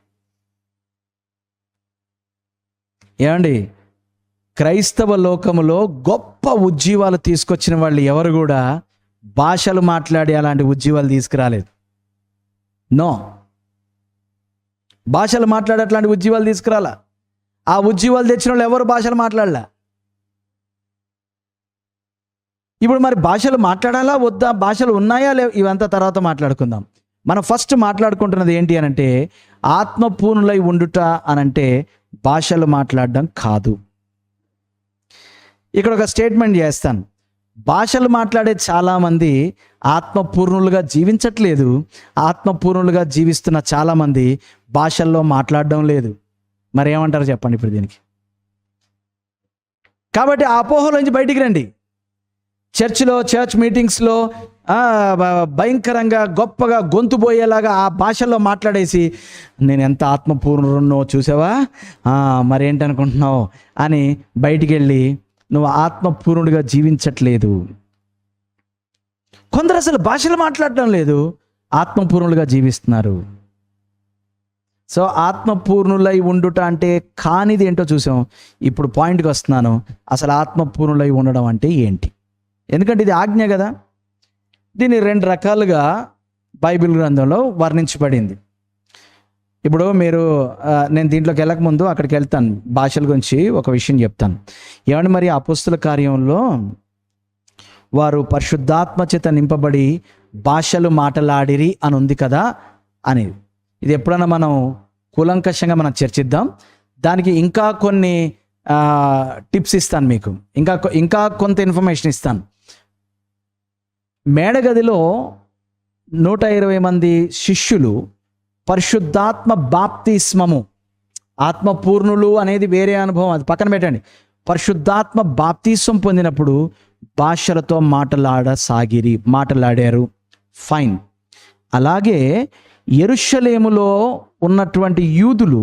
ఏమండి, క్రైస్తవ లోకములో గొప్ప ఉజ్జీవాలు తీసుకొచ్చిన వాళ్ళు ఎవరు కూడా భాషలు మాట్లాడి అలాంటి ఉజ్జీవాలు తీసుకురాలేదు. నో, భాషలు మాట్లాడే అట్లాంటి ఉజ్జీవాలు తీసుకురాలా. ఆ ఉజ్జీవాలు తెచ్చిన వాళ్ళు ఎవరు భాషలు మాట్లాడలే. ఇప్పుడు మరి భాషలు మాట్లాడాలా వద్దా, భాషలు ఉన్నాయా లేవు, ఇవంతా తర్వాత మాట్లాడుకుందాం. మనం ఫస్ట్ మాట్లాడుకుంటున్నది ఏంటి అనంటే, ఆత్మపూర్ణులై ఉండుట అనంటే భాషలు మాట్లాడడం కాదు. ఇక్కడ ఒక స్టేట్మెంట్ చేస్తాను. భాషలు మాట్లాడే చాలామంది ఆత్మపూర్ణులుగా జీవించట్లేదు. ఆత్మపూర్ణులుగా జీవిస్తున్న చాలామంది భాషల్లో మాట్లాడడం లేదు. మరి ఏమంటారు చెప్పండి ఇప్పుడు దీనికి? కాబట్టి ఆ అపోహల నుంచి బయటికి రండి. చర్చ్ మీటింగ్స్లో భయంకరంగా గొప్పగా గొంతు పోయేలాగా ఆ భాషల్లో మాట్లాడేసి నేను ఎంత ఆత్మపూర్ణున్నో చూసావా, మరేంటనుకుంటున్నావు అని బయటికి వెళ్ళి నువ్వు ఆత్మపూర్ణుడిగా జీవించట్లేదు. కొందరు అసలు భాషలు మాట్లాడటం లేదు, ఆత్మపూర్ణులుగా జీవిస్తున్నారు. సో ఆత్మపూర్ణులై ఉండుట అంటే కానిది ఏంటో చూసాం. ఇప్పుడు పాయింట్కి వస్తున్నాను. అసలు ఆత్మపూర్ణులై ఉండడం అంటే ఏంటి? ఎందుకంటే ఇది ఆజ్ఞ కదా. దీన్ని 2 రకాలుగా బైబిల్ గ్రంథంలో వర్ణించబడింది. ఇప్పుడు నేను దీంట్లోకి వెళ్ళకముందు అక్కడికి వెళ్తాను, భాషల గురించి ఒక విషయం చెప్తాను. ఏమంటే మరి అపోస్తుల కార్యంలో వారు పరిశుద్ధాత్మ చేత నింపబడి భాషలు మాట్లాడిరి అని ఉంది కదా అని. ఇది ఎప్పుడైనా మనం కూలంకషంగా మనం చర్చిద్దాం. దానికి ఇంకా కొన్ని టిప్స్ ఇస్తాను మీకు, ఇంకా కొంత ఇన్ఫర్మేషన్ ఇస్తాను. మేడగదిలో 120 మంది శిష్యులు పరిశుద్ధాత్మ బాప్తిస్మము, ఆత్మపూర్ణులు అనేది వేరే అనుభవం, అది పక్కన పెట్టండి. పరిశుద్ధాత్మ బాప్తిస్మం పొందినప్పుడు భాషలతో మాట్లాడారు. ఫైన్. అలాగే యెరూషలేములో ఉన్నటువంటి యూదులు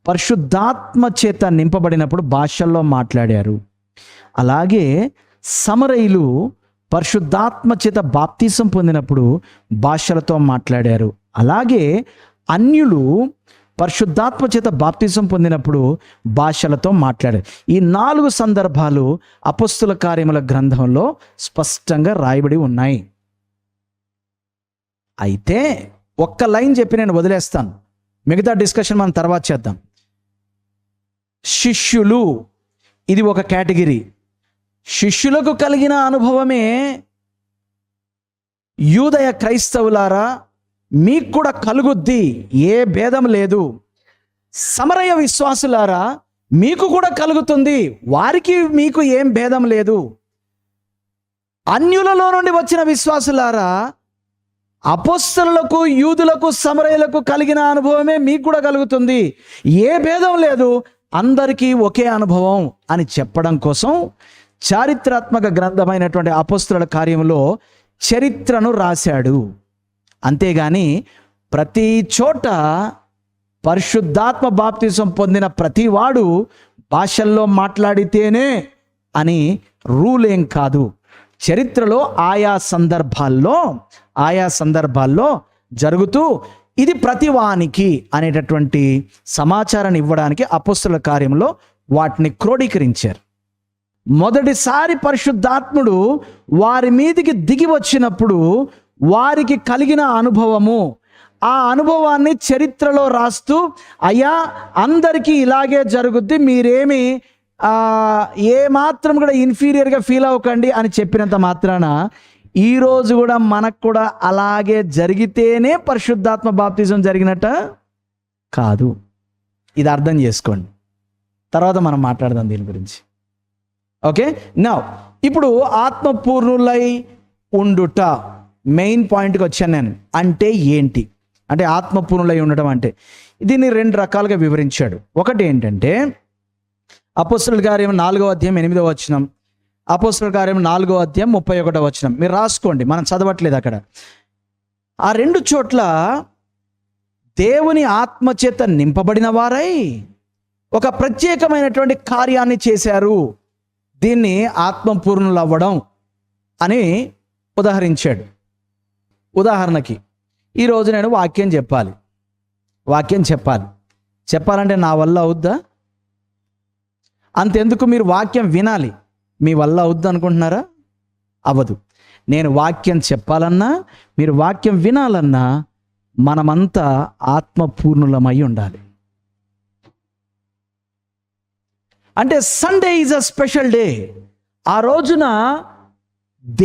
పరిశుద్ధాత్మ చేత నింపబడినప్పుడు భాషల్లో మాట్లాడారు. అలాగే సమరయులు పరిశుద్ధాత్మ చేత బాప్తిసం పొందినప్పుడు భాషలతో మాట్లాడారు. అలాగే అన్యులు పరిశుద్ధాత్మ చేత బాప్తిసం పొందినప్పుడు భాషలతో మాట్లాడారు. ఈ 4 సందర్భాలు అపోస్తుల కార్యముల గ్రంథంలో స్పష్టంగా రాయబడి ఉన్నాయి. అయితే ఒక్క లైన్ చెప్పి నేను వదిలేస్తాను, మిగతా డిస్కషన్ మనం తర్వాత చేద్దాం. శిష్యులు, ఇది ఒక కేటగిరీ. శిష్యులకు కలిగిన అనుభవమే యూదయ క్రైస్తవులారా మీకు కూడా కలుగుద్ది, ఏ భేదం లేదు. సమరయ విశ్వాసులారా మీకు కూడా కలుగుతుంది, వారికి మీకు ఏం భేదం లేదు. అన్యులలో నుండి వచ్చిన విశ్వాసులారా అపోస్తలులకు, యూదులకు, సమరయులకు కలిగిన అనుభవమే మీకు కూడా కలుగుతుంది, ఏ భేదం లేదు, అందరికీ ఒకే అనుభవం అని చెప్పడం కోసం చారిత్రాత్మక గ్రంథమైనటువంటి అపోస్తలుల కార్యంలో చరిత్రను రాశాడు. అంతేగాని ప్రతి చోట పరిశుద్ధాత్మ బాప్తిసం పొందిన ప్రతి వాడు భాషల్లో మాట్లాడితేనే అని రూల్ ఏం కాదు. చరిత్రలో ఆయా సందర్భాల్లో జరుగుతూ ఇది ప్రతివానికి అనేటటువంటి సమాచారాన్ని ఇవ్వడానికి అపోస్తలుల కార్యంలో వాటిని క్రోడీకరించారు. మొదటిసారి పరిశుద్ధాత్ముడు వారి మీదికి దిగి వచ్చినప్పుడు వారికి కలిగిన అనుభవము, ఆ అనుభవాన్ని చరిత్రలో రాస్తూ అయ్యా అందరికీ ఇలాగే జరుగుద్ది, మీరేమి ఏమాత్రం కూడా ఇన్ఫీరియర్గా ఫీల్ అవ్వకండి అని చెప్పినంత మాత్రాన ఈరోజు కూడా మనకు కూడా అలాగే జరిగితేనే పరిశుద్ధాత్మ బాప్తిజం జరిగినట్ట కాదు. ఇది అర్థం చేసుకోండి, తర్వాత మనం మాట్లాడదాం దీని గురించి. ఓకే, నౌ ఇప్పుడు ఆత్మపూర్ణులై ఉండుట మెయిన్ పాయింట్కి వచ్చాను నేను. అంటే ఏంటి? అంటే ఆత్మపూర్ణులై ఉండటం అంటే దీన్ని 2 రకాలుగా వివరించాడు. ఒకటి ఏంటంటే అపోస్తలుల కార్యం 4వ అధ్యాయం 8వ వచనం, అపోస్తలుల కార్యం 4వ అధ్యాయం 31వ వచనం. మీరు రాసుకోండి, మనం చదవట్లేదు అక్కడ. ఆ 2 చోట్ల దేవుని ఆత్మచేత నింపబడిన వారై ఒక ప్రత్యేకమైనటువంటి కార్యాన్ని చేశారు, దీన్ని ఆత్మపూర్ణులు అవ్వడం అని ఉదాహరించాడు. ఉదాహరణకి ఈరోజు నేను వాక్యం చెప్పాలంటే నా వల్ల అవుద్దా? అంతెందుకు, మీరు వాక్యం వినాలి, మీ వల్ల అవుద్దా అనుకుంటున్నారా? అవ్వదు. నేను వాక్యం చెప్పాలన్నా, మీరు వాక్యం వినాలన్నా మనమంతా ఆత్మపూర్ణులమై ఉండాలి. అంటే Sunday is a special day. ఆ రోజున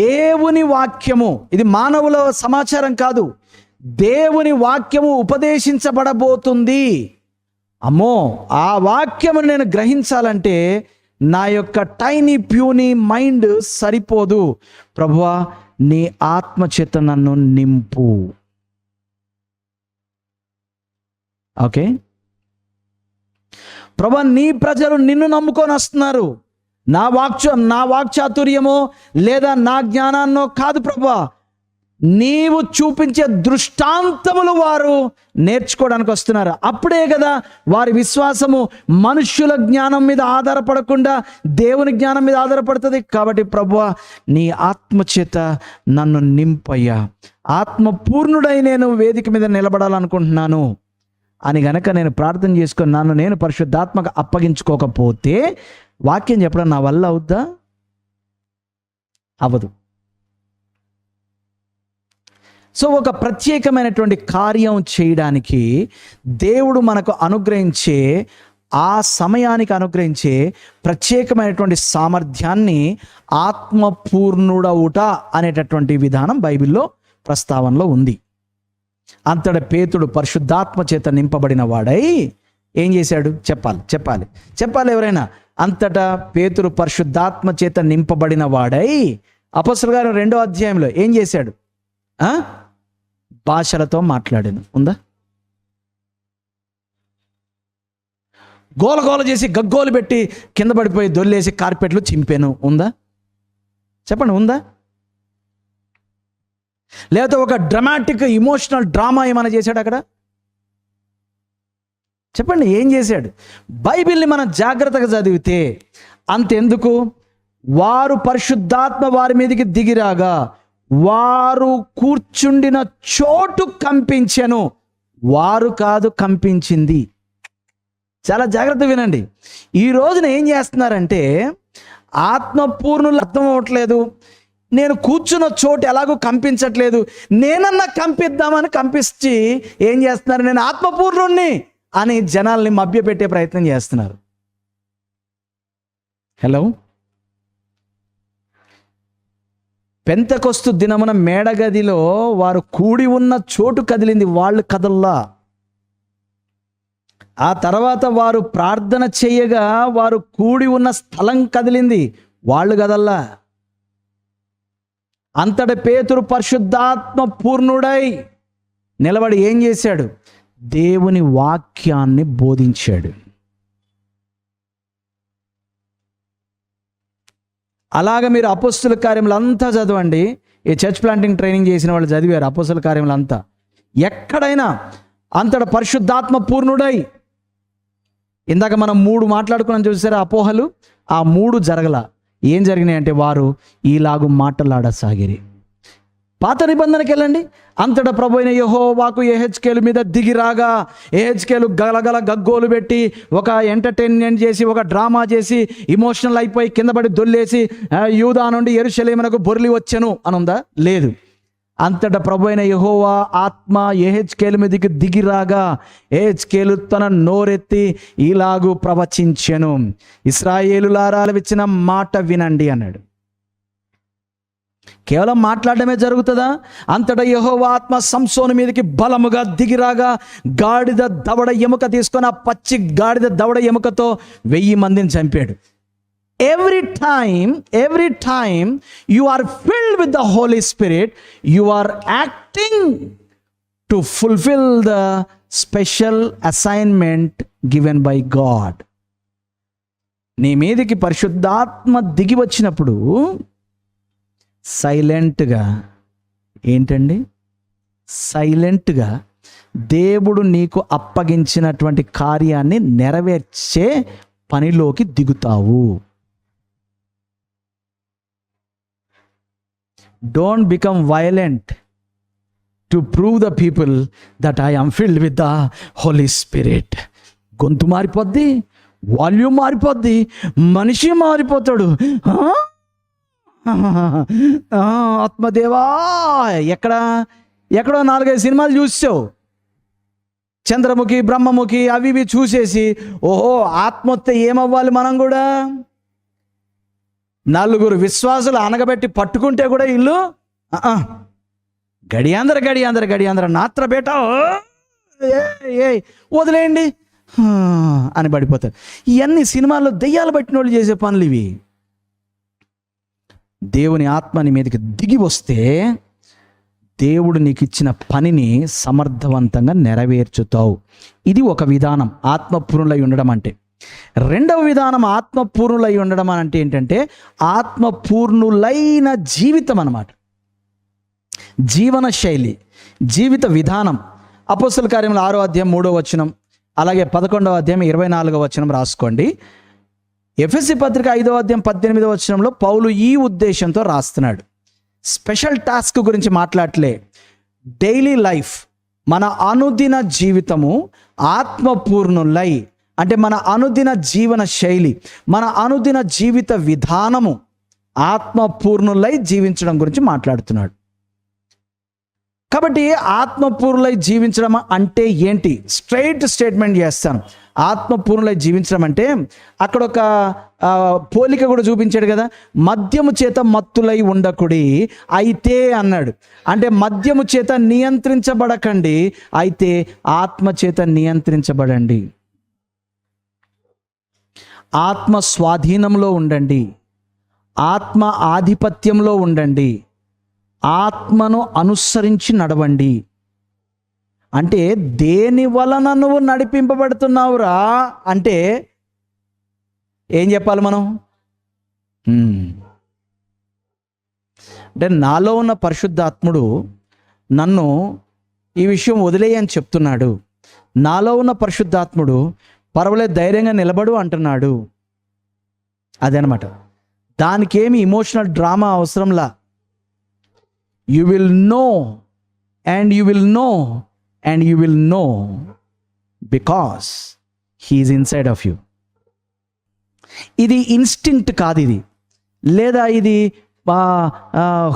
దేవుని వాక్యము, ఇది మానవుల సమాచారం కాదు, దేవుని వాక్యము ఉపదేశించబడబోతుంది. అమ్మో, ఆ వాక్యమును నేను గ్రహించాలంటే నా యొక్క టైనీ ప్యూనీ మైండ్ సరిపోదు. ప్రభువా, నీ ఆత్మచేత నన్ను నింపు. ఓకే, ప్రభువా, నీ ప్రజలు నిన్ను నమ్ముకొని వస్తున్నారు. నా వాక్చాతుర్యమో లేదా నా జ్ఞానాన్నో కాదు ప్రభువా, నీవు చూపించే దృష్టాంతములు వారు నేర్చుకోవడానికి వస్తున్నారు. అప్పుడే కదా వారి విశ్వాసము మనుష్యుల జ్ఞానం మీద ఆధారపడకుండా దేవుని జ్ఞానం మీద ఆధారపడుతుంది. కాబట్టి ప్రభువా, నీ ఆత్మచేత నన్ను నింపయ్యా, ఆత్మపూర్ణుడై నేను వేదిక మీద నిలబడాలనుకుంటున్నాను అని గనక నేను ప్రార్థన చేసుకొని నన్ను నేను పరిశుద్ధాత్మకు అప్పగించుకోకపోతే వాక్యం చెప్పడం నా వల్ల అవుద్దా? అవ్వదు. సో ఒక ప్రత్యేకమైనటువంటి కార్యం చేయడానికి దేవుడు మనకు అనుగ్రహించే, ఆ సమయానికి అనుగ్రహించే ప్రత్యేకమైనటువంటి సామర్థ్యాన్ని ఆత్మపూర్ణుడవుట అనేటటువంటి విధానం బైబిల్లో ప్రస్తావనలో ఉంది. అంతట పేతుడు పరిశుద్ధాత్మ చేత నింపబడిన వాడై ఏం చేశాడు? చెప్పాలి ఎవరైనా. అంతటా పేతురు పరిశుద్ధాత్మ చేత నింపబడిన వాడై అపొస్తలుల కార్యం 2వ అధ్యాయంలో ఏం చేశాడు? భాషలతో మాట్లాడాను. ఉందా? గోలగోల చేసి గగ్గోలు పెట్టి కింద పడిపోయి దొల్లేసి కార్పెట్లు చింపాను. ఉందా? చెప్పండి, ఉందా? లేకపోతే ఒక డ్రామాటిక్ ఇమోషనల్ డ్రామా ఏమైనా చేశాడు అక్కడ? చెప్పండి, ఏం చేశాడు? బైబిల్ని మనం జాగ్రత్తగా చదివితే అంతెందుకు, వారు పరిశుద్ధాత్మ వారి మీదకి దిగిరాగా వారు కూర్చుండిన చోటు కంపించెను. వారు కాదు, కంపించింది. చాలా జాగ్రత్త వినండి. ఈ రోజున ఏం చేస్తున్నారంటే ఆత్మపూర్ణులు అర్థం అవ్వట్లేదు. నేను కూర్చున్న చోటు ఎలాగో కంపించట్లేదు, నేనన్నా కంపిద్దామని కంపించి ఏం చేస్తున్నారు? నేను ఆత్మపూర్ణుణ్ణి అని జనాల్ని మభ్యపెట్టే ప్రయత్నం చేస్తున్నారు. హలో, పెంతెకొస్తు దినమున మేడగదిలో వారు కూడి ఉన్న చోటు కదిలింది, వాళ్ళు కదల్లా. ఆ తర్వాత వారు ప్రార్థన చేయగా వారు కూడి ఉన్న స్థలం కదిలింది, వాళ్ళు కదల్లా. అంతట పేతురు పరిశుద్ధాత్మ పూర్ణుడై నిలబడి ఏం చేశాడు? దేవుని వాక్యాన్ని బోధించాడు. అలాగ మీరు అపొస్తలుల కార్యములు అంతా చదవండి. ఈ చర్చ్ ప్లాంటింగ్ ట్రైనింగ్ చేసిన వాళ్ళు చదివారు అపొస్తలుల కార్యములు అంతా. ఎక్కడైనా అంతటా పరిశుద్ధాత్మ పూర్ణుడై, ఇందాక మనం 3 మాట్లాడుకున్నాం చూసారా అపోహలు, ఆ 3 జరగల. ఏం జరిగినాయి అంటే వారు ఈలాగు మాటలాడసాగిరి. పాత నిబంధనకి వెళ్ళండి. అంతటా ప్రభు అయిన యెహోవాకు యెహెజ్కేలు మీద దిగిరాగా యెహెజ్కేలు గలగల గగ్గోలు పెట్టి ఒక ఎంటర్టైన్మెంట్ చేసి ఒక డ్రామా చేసి ఇమోషనల్ అయిపోయి కింద పడి దొల్లేసి యూదా నుండి యెరూషలేమునకు బొర్లి వచ్చెను అని ఉందా? లేదు. అంతటా ప్రభు అయిన యెహోవా ఆత్మ యెహెజ్కేలు మీదకి దిగిరాగా యెహెజ్కేలు తన నోరెత్తి ఇలాగు ప్రవచించెను, ఇశ్రాయేలులారా విచ్చిన మాట వినండి అన్నాడు. కేవలం మాట్లాడమే జరుగుతుందా? అంతటా యెహోవా ఆత్మ సంసోను మీదకి బలముగా దిగిరాగా గాడిద దవడ ఎముక తీసుకొని ఆ పచ్చి గాడిద దవడ ఎముకతో 1000 మందిని చంపాడు. Every time you are filled with the Holy Spirit, you are acting to fulfill the special assignment given by God. నీ మీదకి పరిశుద్ధాత్మ దిగి వచ్చినప్పుడు సైలెంట్గా దేవుడు నీకు అప్పగించినటువంటి కార్యాన్ని నెరవేర్చే పనిలోకి దిగుతావు. Don't become violent to prove the people that I am filled with the Holy Spirit. గొంతు మారిపోద్ది, వాల్యూమ్ మారిపోద్ది, మనిషి మారిపోతాడు. ఆత్మదేవా, ఎక్కడో 4-5 సినిమాలు చూసావు, చంద్రముఖి బ్రహ్మముఖి అవి ఇవి చూసేసి ఓహో ఆత్మొత్తే ఏమవ్వాలి మనం కూడా. 4 విశ్వాసులు అనగబెట్టి పట్టుకుంటే కూడా ఇల్లు గడియాందర నాత్ర బేట వదిలేయండి. అని పడిపోతారు. ఇవన్నీ సినిమాల్లో దెయ్యాలు పట్టిన వాళ్ళు చేసే పనులు ఇవి. దేవుని ఆత్మ నీ మీదకి దిగి వస్తే దేవుడు నీకు ఇచ్చిన పనిని సమర్థవంతంగా నెరవేర్చుతావు. ఇది ఒక విధానం ఆత్మపూర్ణులై ఉండడం అంటే. రెండవ విధానం ఆత్మపూర్ణులై ఉండడం అని అంటే ఏంటంటే ఆత్మపూర్ణులైన జీవితం అన్నమాట. జీవన శైలి, జీవిత విధానం. అపోస్తల కార్యములు 6వ అధ్యాయం 3వ వచనం, అలాగే 11వ అధ్యాయం 24వ వచనం రాసుకోండి. ఎఫెసీ పత్రిక 5వ అధ్యాయం 18వ వచనంలో పౌలు ఈ ఉద్దేశంతో రాస్తున్నాడు. స్పెషల్ టాస్క్ గురించి మాట్లాడలే. డైలీ లైఫ్, మన అనుదిన జీవితము ఆత్మపూర్ణులై అంటే మన అనుదిన జీవన శైలి, మన అనుదిన జీవిత విధానము ఆత్మపూర్ణులై జీవించడం గురించి మాట్లాడుతున్నాడు. కాబట్టి ఆత్మపూర్ణులై జీవించడం అంటే ఏంటి? స్ట్రైట్ స్టేట్మెంట్ చేస్తాను. ఆత్మపూర్ణులై జీవించడం అంటే అక్కడ ఒక పోలిక కూడా చూపించాడు కదా. మద్యము చేత మత్తులై ఉండకుడి అయితే అన్నాడు. అంటే మద్యము చేత నియంత్రించబడకండి, అయితే ఆత్మ చేత నియంత్రించబడండి. ఆత్మ స్వాధీనంలో ఉండండి, ఆత్మ ఆధిపత్యంలో ఉండండి, ఆత్మను అనుసరించి నడవండి. అంటే దేని వలన నువ్వు నడిపింపబడుతున్నావురా అంటే ఏం చెప్పాలి మనం? అంటే నాలో ఉన్న పరిశుద్ధాత్ముడు నన్ను ఈ విషయం వదిలేయని చెప్తున్నాడు. నాలో ఉన్న పరిశుద్ధాత్ముడు పర్వాలేదు ధైర్యంగా నిలబడు అంటున్నాడు. అదనమాట. దానికేమి ఎమోషనల్ డ్రామా అవసరంలా. You will know and you will know and you will know because he's inside of you. ఇది ఇన్స్టింక్ట్ కాదు, ఇది లేదా ఇది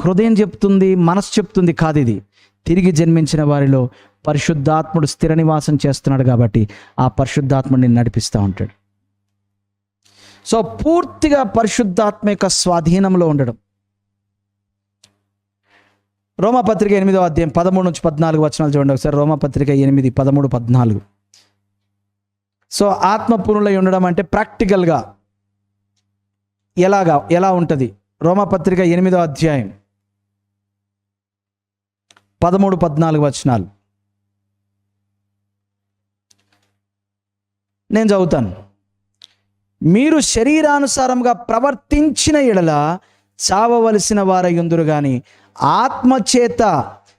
హృదయం చెప్తుంది, మనసు చెప్తుంది కాదు. ఇది తిరిగి జన్మించిన వారిలో పరిశుద్ధాత్ముడు స్థిర నివాసం చేస్తున్నాడు కాబట్టి ఆ పరిశుద్ధాత్ముడిని నడిపిస్తూ ఉంటాడు. సో పూర్తిగా పరిశుద్ధాత్మ యొక్క స్వాధీనంలో ఉండడం. రోమాపత్రిక 8వ అధ్యాయం 13 నుంచి 14 వచనాలు చూడండి ఒకసారి. రోమాపత్రిక 8, 13, 14. సో ఆత్మపూర్ణులై ఉండడం అంటే ప్రాక్టికల్గా ఎలా ఉంటుంది? రోమాపత్రిక 8వ అధ్యాయం 13, 14 వచనాలు నేను చదువుతాను. మీరు శరీరానుసారంగా ప్రవర్తించిన ఎడల చావవలసిన వారయ్యుందురు గాని ఆత్మచేత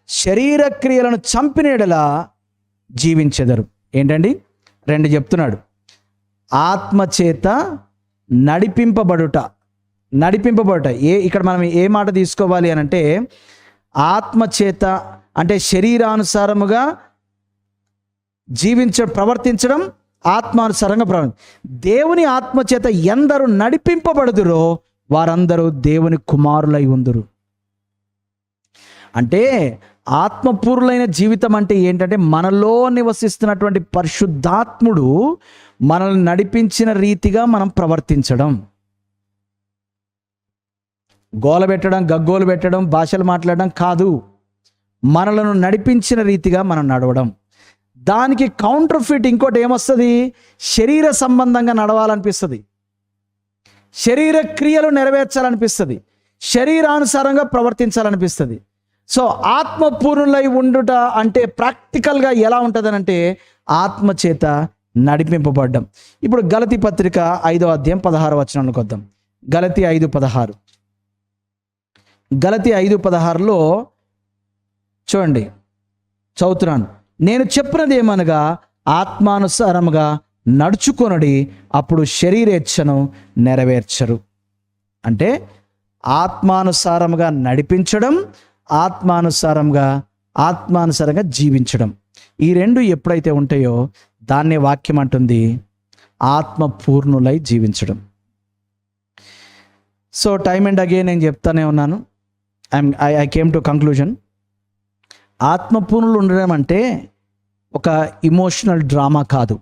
శరీర క్రియలను చంపిన ఎడల జీవించెదరు. ఏంటండి? 2 చెప్తున్నాడు. ఆత్మచేత నడిపింపబడుట. ఇక్కడ మనం ఏ మాట తీసుకోవాలి అని అంటే ఆత్మచేత అంటే శరీరానుసారముగా ప్రవర్తించడం, ఆత్మానుసారంగా దేవుని ఆత్మచేత ఎందరు నడిపింపబడుదురో వారందరూ దేవుని కుమారులై ఉందురు. అంటే ఆత్మపూర్ణులైన జీవితం అంటే ఏంటంటే మనలో నివసిస్తున్నటువంటి పరిశుద్ధాత్ముడు మనల్ని నడిపించిన రీతిగా మనం ప్రవర్తించడం. గోల పెట్టడం, గగ్గోలు పెట్టడం, భాషలు మాట్లాడడం కాదు. మనలను నడిపించిన రీతిగా మనం నడవడం. దానికి కౌంటర్ ఫిట్ ఇంకోటి ఏమొస్తుంది? శరీర సంబంధంగా నడవాలనిపిస్తుంది, శరీర క్రియలు నెరవేర్చాలనిపిస్తుంది, శరీరానుసారంగా ప్రవర్తించాలనిపిస్తుంది. సో ఆత్మపూర్ణులై ఉండుట అంటే ప్రాక్టికల్గా ఎలా ఉంటుంది అంటే ఆత్మచేత నడిపింపబడ్డం. ఇప్పుడు గలతీ పత్రిక 5వ అధ్యాయం 16వ వచనానికి వద్దాం. గలతీ 5:16. గలతీ 5:16లో చూడండి, చదువుతున్నాను. నేను చెప్పినది ఏమనగా ఆత్మానుసారముగా నడుచుకొనుడి, అప్పుడు శరీరేచ్ఛను నెరవేర్చరు. అంటే ఆత్మానుసారంగా నడిపించడం, ఆత్మానుసారంగా జీవించడం. ఈ 2 ఎప్పుడైతే ఉంటాయో దాన్నే వాక్యం అంటుంది ఆత్మపూర్ణులై జీవించడం. సో టైమ్ అండ్ అగైన్ నేను చెప్తానే ఉన్నాను. I came to conclusion. ఆత్మపూర్ణులు ఉండడం అంటే ఒక ఇమోషనల్ డ్రామా కాదు.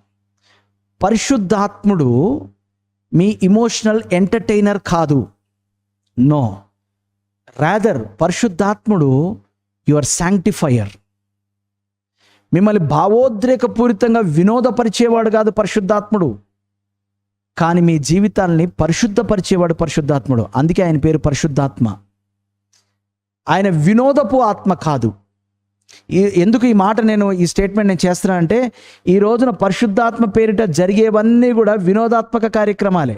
పరిశుద్ధాత్ముడు మీ ఇమోషనల్ ఎంటర్టైనర్ కాదు. నో, రాదర్ పరిశుద్ధాత్ముడు యువర్ శాంక్టిఫైయర్. మిమ్మల్ని భావోద్రేకపూరితంగా వినోదపరిచేవాడు కాదు పరిశుద్ధాత్ముడు, కానీ మీ జీవితాల్ని పరిశుద్ధపరిచేవాడు పరిశుద్ధాత్ముడు. అందుకే ఆయన పేరు పరిశుద్ధాత్మ. ఆయన వినోదపు ఆత్మ కాదు. ఎందుకు ఈ మాట ఈ స్టేట్మెంట్ నేను చేస్తున్నానంటే, ఈ రోజున పరిశుద్ధాత్మ పేరిట జరిగేవన్నీ కూడా వినోదాత్మక కార్యక్రమాలే.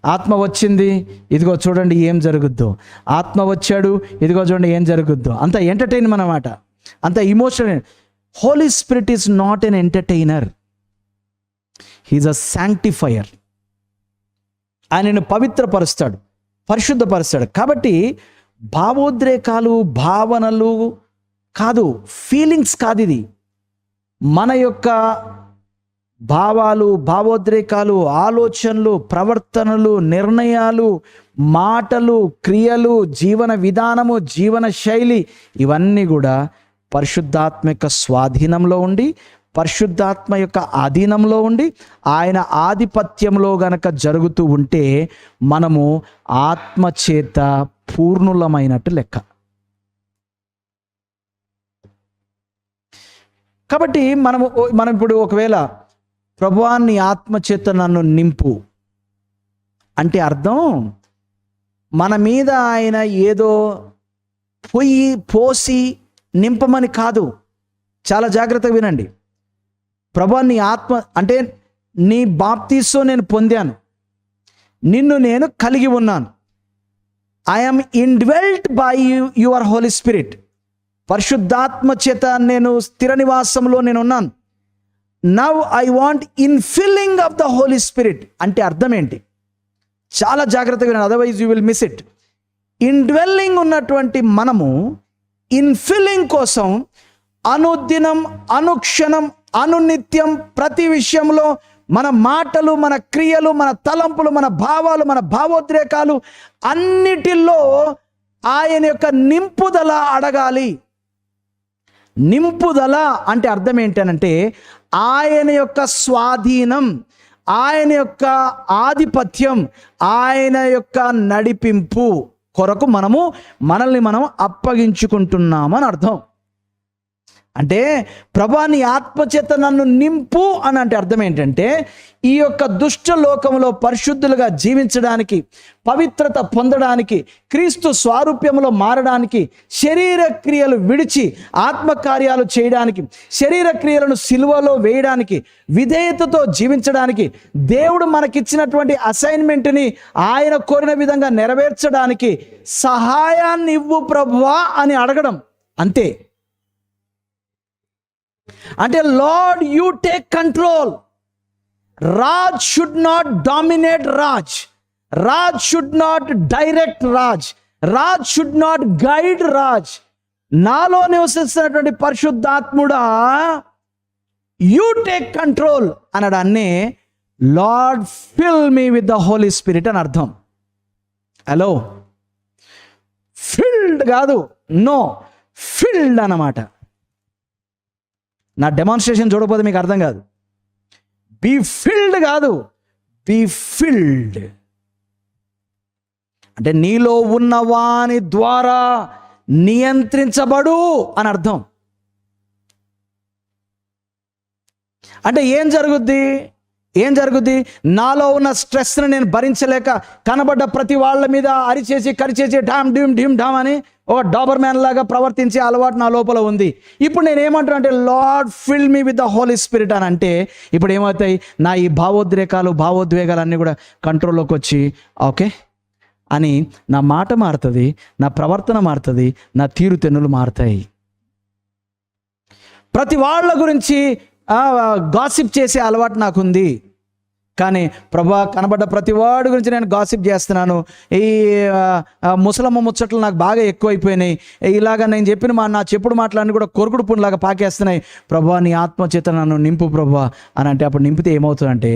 ఆత్మ వచ్చింది, ఇదిగో చూడండి ఏం జరుగుద్దో. ఆత్మ వచ్చాడు, ఇదిగో చూడండి ఏం జరుగుద్దో. అంత ఎంటర్టైన్మెంట్ అన్నమాట, అంత emotional. Holy spirit is not an entertainer, he's a sanctifier. ఆయనను పవిత్రపరుస్తాడు, పరిశుద్ధపరుస్తాడు. కాబట్టి భావోద్రేకాలు, భావనలు కాదు, ఫీలింగ్స్ కాదు. ఇది మన యొక్క భావాలు, భావోద్రేకాలు, ఆలోచనలు, ప్రవర్తనలు, నిర్ణయాలు, మాటలు, క్రియలు, జీవన విధానము, జీవన శైలి, ఇవన్నీ కూడా పరిశుద్ధాత్మ యొక్క స్వాధీనంలో ఉండి, పరిశుద్ధాత్మ యొక్క ఆధీనంలో ఉండి, ఆయన ఆధిపత్యంలో గనక జరుగుతూ ఉంటే మనము ఆత్మచేత పూర్ణులమైనట్టు లెక్క. కాబట్టి మనం ఇప్పుడు ఒకవేళ ప్రభువా నీ ఆత్మచేత నన్ను నింపు అంటే అర్థం మన మీద ఆయన ఏదో పోసి నింపమని కాదు. చాలా జాగ్రత్తగా వినండి. ప్రభువా నీ ఆత్మ అంటే నీ బాప్తీసో నేను పొందాను, నిన్ను నేను కలిగి ఉన్నాను. I am indwelt by your holy spirit. పరిశుద్ధాత్మ చేత నేను స్థిర నివాసంలో నేను ఉన్నాను. Now I want infilling of the Holi spirit అంటే అర్థం ఏంటి? చాలా జాగ్రత్తగా వినండి, otherwise you will miss it. Indwelling ఉన్నటువంటి మనము ఇన్ఫిల్లింగ్ కోసం అనుదినం, అనుక్షణం, అనునిత్యం, ప్రతి విషయంలో మన మాటలు, మన క్రియలు, మన తలంపులు, మన భావాలు, మన భావోద్రేకాలు అన్నిటిలో ఆయన యొక్క నింపుదల అడగాలి. నింపుదల అంటే అర్థం ఏంటనంటే ఆయన యొక్క స్వాధీనం, ఆయన యొక్క ఆధిపత్యం, ఆయన యొక్క నడిపింపు కొరకు మనల్ని మనం అప్పగించుకుంటున్నామని అర్థం. అంటే ప్రభువా నీ ఆత్మచేత నన్ను నింపు అని అంటే అర్థం ఏంటంటే ఈ యొక్క దుష్ట లోకంలో పరిశుద్ధులుగా జీవించడానికి, పవిత్రత పొందడానికి, క్రీస్తు స్వారూప్యంలో మారడానికి, శరీర క్రియలు విడిచి ఆత్మకార్యాలు చేయడానికి, శరీర క్రియలను సిలువలో వేయడానికి, విధేయతతో జీవించడానికి, దేవుడు మనకిచ్చినటువంటి అసైన్మెంట్ని ఆయన కోరిన విధంగా నెరవేర్చడానికి సహాయాన్ని ఇవ్వు ప్రభువా అని అడగడం అంతే. అంటే lord you take control. Raj should not dominate Raj, Raj should not direct Raj, Raj should not guide Raj. నాలో నివసిస్తున్నటువంటి పరిశుద్ధాత్ముడా యూ టేక్ కంట్రోల్ అనడాన్ని lord fill me with the Holi spirit అని అర్థం. హలో, ఫిల్డ్ కాదు, నో, ఫిల్డ్ అన్నమాట. నా డెమాన్స్ట్రేషన్ చూడకపోతే మీకు అర్థం కాదు. బీ ఫిల్డ్ కాదు, బీ ఫిల్డ్ అంటే నీలో ఉన్న వాని ద్వారా నియంత్రించబడు అని అర్థం. అంటే ఏం జరుగుద్ది? నాలో ఉన్న స్ట్రెస్ని నేను భరించలేక కనబడ్డ ప్రతి వాళ్ళ మీద అరిచేసి కరిచేసి డామ్ డ్యూమ్ డ్యూమ్ డామ్ అని ఒక డాబర్ మ్యాన్ లాగా ప్రవర్తించే అలవాటు నా లోపల ఉంది. ఇప్పుడు నేను ఏమంటున్నా అంటే Lord fill me with the Holi spirit అని అంటే ఇప్పుడు ఏమవుతాయి? నా ఈ భావోద్వేగాలు అన్నీ కూడా కంట్రోల్లోకి వచ్చి ఓకే అని నా మాట మారుతుంది, నా ప్రవర్తన మారుతుంది, నా తీరుతెన్నులు మారుతాయి. ప్రతి వాళ్ళ గురించి గాసిప్ చేసే అలవాటు నాకుంది, కానీ ప్రభువా కనబడ్డ ప్రతి వాడి గురించి నేను గాసిప్ చేస్తున్నాను. ఈ ముసలమ్మ ముచ్చట్లు నాకు బాగా ఎక్కువైపోయినాయి. ఇలాగ నేను చెప్పిన నా చెప్పుడు మాటలన్నీ కూడా కొరుకుడు పుండ్లాగా పాకేస్తున్నాయి. ప్రభువా నీ ఆత్మచేత నన్ను నింపు ప్రభువా అని అంటే అప్పుడు నింపితే ఏమవుతుందంటే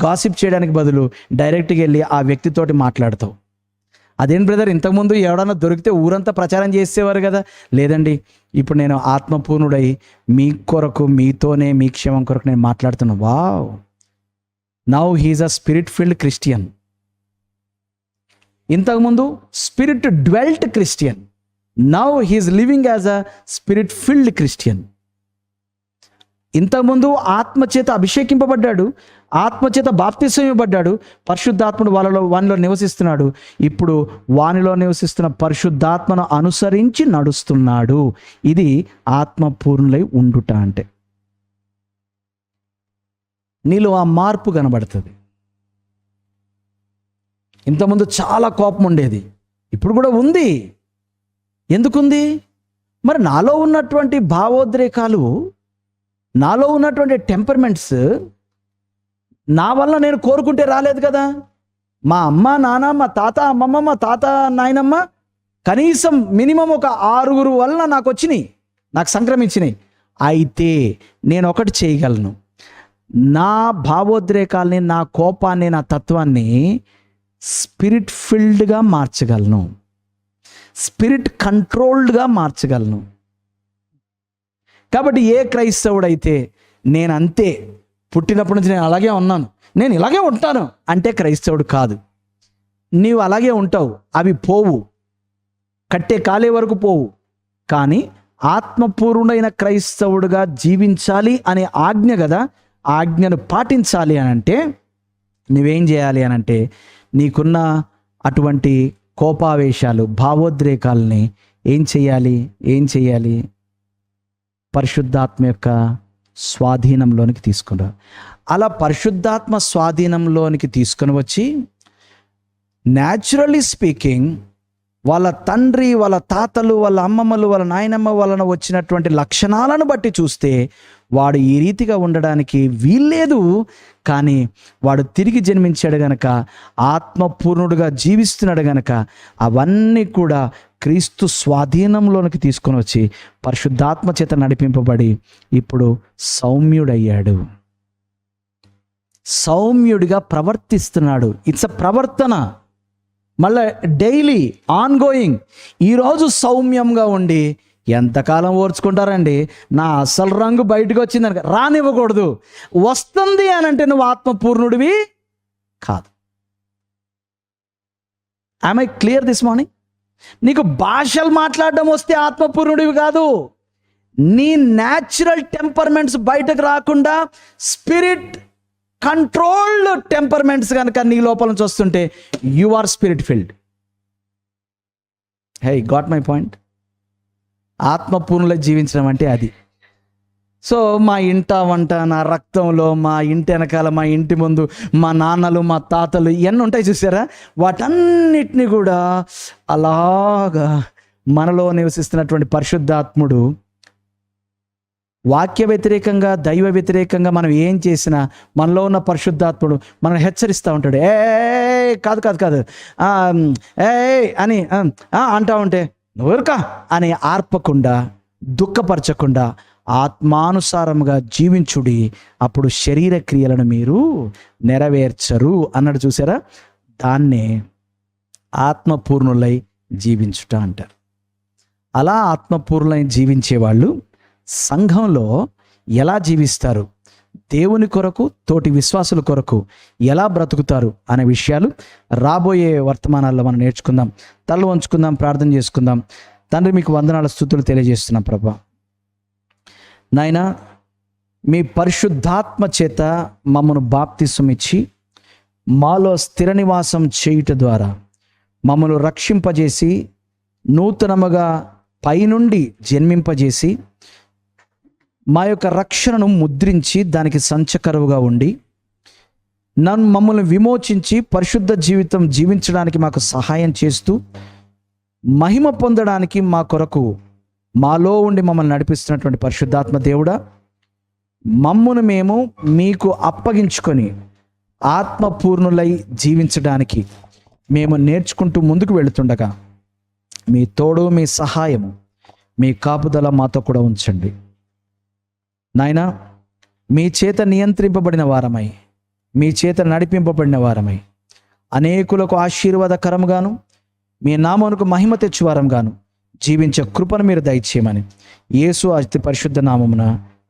గాసిప్ చేయడానికి బదులు డైరెక్ట్గా వెళ్ళి ఆ వ్యక్తితోటి మాట్లాడతావు. అదేం బ్రదర్, ఇంతకుముందు ఎవడన్నా దొరికితే ఊరంతా ప్రచారం చేసేవారు కదా. లేదండి, ఇప్పుడు నేను ఆత్మపూర్ణుడై మీ కొరకు, మీతోనే, మీ క్షేమం కొరకు నేను మాట్లాడుతున్నా. Wow, now he's a spirit filled Christian. ఇంతకుముందు spirit dwelt Christian. Now he's living as a spirit filled Christian. ఇంతకుముందు ఆత్మచేత అభిషేకింపబడ్డాడు, ఆత్మచేత బాప్తిసం ఇవ్వబడ్డాడు, పరిశుద్ధాత్ముడు వానిలో నివసిస్తున్నాడు. ఇప్పుడు వానిలో నివసిస్తున్న పరిశుద్ధాత్మను అనుసరించి నడుస్తున్నాడు. ఇది ఆత్మపూర్ణులై ఉండుట అంటే. నీలో ఆ మార్పు కనబడుతుంది. ఇంతకుముందు చాలా కోపం ఉండేది, ఇప్పుడు కూడా ఉంది. ఎందుకుంది? మరి నాలో ఉన్నటువంటి భావోద్రేకాలు, నాలో ఉన్నటువంటి టెంపర్మెంట్స్ నా వల్ల నేను కోరుకుంటే రాలేదు కదా. మా అమ్మ నాన్న, మా తాత అమ్మమ్మ, మా తాత నాయనమ్మ, కనీసం మినిమం ఒక 6 వల్ల నాకు వచ్చినాయి, నాకు సంక్రమించినాయి. అయితే నేను ఒకటి చేయగలను, నా భావోద్రేకాల్ని, నా కోపాన్ని, నా తత్వాన్ని స్పిరిట్ ఫిల్డ్గా మార్చగలను, స్పిరిట్ కంట్రోల్డ్గా మార్చగలను. కాబట్టి ఏ క్రైస్తవుడైతే నేను అంతే, పుట్టినప్పటి నుంచి నేను అలాగే ఉన్నాను, నేను ఇలాగే ఉంటాను అంటే క్రైస్తవుడు కాదు. నీవు అలాగే ఉంటావు, అవి పోవు, కట్టే కాలే వరకు పోవు. కానీ ఆత్మపూర్ణుడైన క్రైస్తవుడుగా జీవించాలి అనే ఆజ్ఞ కదా, ఆజ్ఞను పాటించాలి అని అంటే నువ్వేం చేయాలి అని అంటే, నీకున్న అటువంటి కోపావేశాలు, భావోద్రేకాలని ఏం చేయాలి? పరిశుద్ధాత్మ యొక్క స్వాధీనంలోనికి తీసుకురా. అలా పరిశుద్ధాత్మ స్వాధీనంలోనికి తీసుకుని వచ్చి, న్యాచురల్లీ స్పీకింగ్, వాళ్ళ తండ్రి, వాళ్ళ తాతలు, వాళ్ళ అమ్మమ్మలు, వాళ్ళ నాయనమ్మ వలన వచ్చినటువంటి లక్షణాలను బట్టి చూస్తే వాడు ఈ రీతిగా ఉండడానికి వీల్లేదు. కానీ వాడు తిరిగి జన్మించాడు గనక, ఆత్మపూర్ణుడుగా జీవిస్తున్నాడు గనక, అవన్నీ కూడా క్రీస్తు స్వాధీనంలోనికి తీసుకొని వచ్చి పరిశుద్ధాత్మ చేత నడిపింపబడి ఇప్పుడు సౌమ్యుడయ్యాడు, సౌమ్యుడిగా ప్రవర్తిస్తున్నాడు. ఇట్స్ అ ప్రవర్తన, మళ్ళీ డైలీ ఆన్గోయింగ్. ఈరోజు సౌమ్యంగా ఉండి ఎంతకాలం ఓర్చుకుంటారండి? నా అసలు రంగు బయటకు వచ్చిందని రానివ్వకూడదు. వస్తుంది అని అంటే నువ్వు ఆత్మపూర్ణుడివి కాదు. Am I clear this morning? నీకు భాషలు మాట్లాడడం వస్తే ఆత్మపూర్ణుడివి కాదు. నీ న్యాచురల్ టెంపర్మెంట్స్ బయటకు రాకుండా స్పిరిట్ కంట్రోల్డ్ టెంపర్మెంట్స్ కనుక నీ లోపల నుంచి వస్తుంటే you are spirit filled. Hey, got my point? ఆత్మపూర్ణులై జీవించడం అంటే అది. సో మా ఇంట వంట, నా రక్తంలో, మా ఇంటి వెనకాల, మా ఇంటి ముందు మా నాన్నలు, మా తాతలు ఇవన్నీ ఉంటాయి చూసారా, వాటన్నిటిని కూడా అలాగా మనలో నివసిస్తున్నటువంటి పరిశుద్ధాత్ముడు వాక్య వ్యతిరేకంగా, దైవ వ్యతిరేకంగా మనం ఏం చేసినా మనలో ఉన్న పరిశుద్ధాత్ముడు మనం హెచ్చరిస్తూ ఉంటాడు. కాదు అని అంటా ఉంటే నువ్వురుకా అని ఆర్పకుండా, దుఃఖపరచకుండా ఆత్మానుసారముగా జీవించుడి, అప్పుడు శరీర క్రియలను మీరు నెరవేర్చరు అన్నాడు చూసారా. దాన్నే ఆత్మపూర్ణులై జీవించుట అంటారు. అలా ఆత్మపూర్ణులై జీవించే వాళ్ళు సంఘంలో ఎలా జీవిస్తారు, దేవుని కొరకు, తోటి విశ్వాసుల కొరకు ఎలా బ్రతుకుతారు అనే విషయాలు రాబోయే వర్తమానాల్లో మనం నేర్చుకుందాం. తల వంచుకుందాం, ప్రార్థన చేసుకుందాం. తండ్రి, మీకు వందనాల స్తుతులు తెలియజేస్తున్నాం ప్రభా. నాయనా, మీ పరిశుద్ధాత్మ చేత మమ్మను బాప్తిసం ఇచ్చి మాలో స్థిర నివాసం చేయుట ద్వారా మమ్మను రక్షింపజేసి, నూతనముగా పైనుండి జన్మింపజేసి, మా యొక్క రక్షణను ముద్రించి దానికి సంచకరువుగా ఉండి మమ్మల్ని విమోచించి పరిశుద్ధ జీవితం జీవించడానికి మాకు సహాయం చేస్తూ మహిమ పొందడానికి మా కొరకు మాలో ఉండి మమ్మల్ని నడిపిస్తున్నటువంటి పరిశుద్ధాత్మ దేవుడా, మమ్మును మేము మీకు అప్పగించుకొని ఆత్మపూర్ణులై జీవించడానికి మేము నేర్చుకుంటూ ముందుకు వెళుతుండగా మీ తోడు, మీ సహాయము, మీ కాపుదల మాతో కూడా ఉంచండి నాయనా. మీ చేత నియంత్రింపబడిన వారమై, మీ చేత నడిపింపబడిన వారమై అనేకులకు ఆశీర్వాదకరంగాను మీ నామమునకు మహిమ తెచ్చువారంగాను జీవించే కృపను మీరు దయచేయమని యేసు అతి పరిశుద్ధ నామమున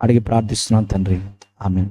అడిగి ప్రార్థిస్తున్నాను తండ్రి. ఆమేన్.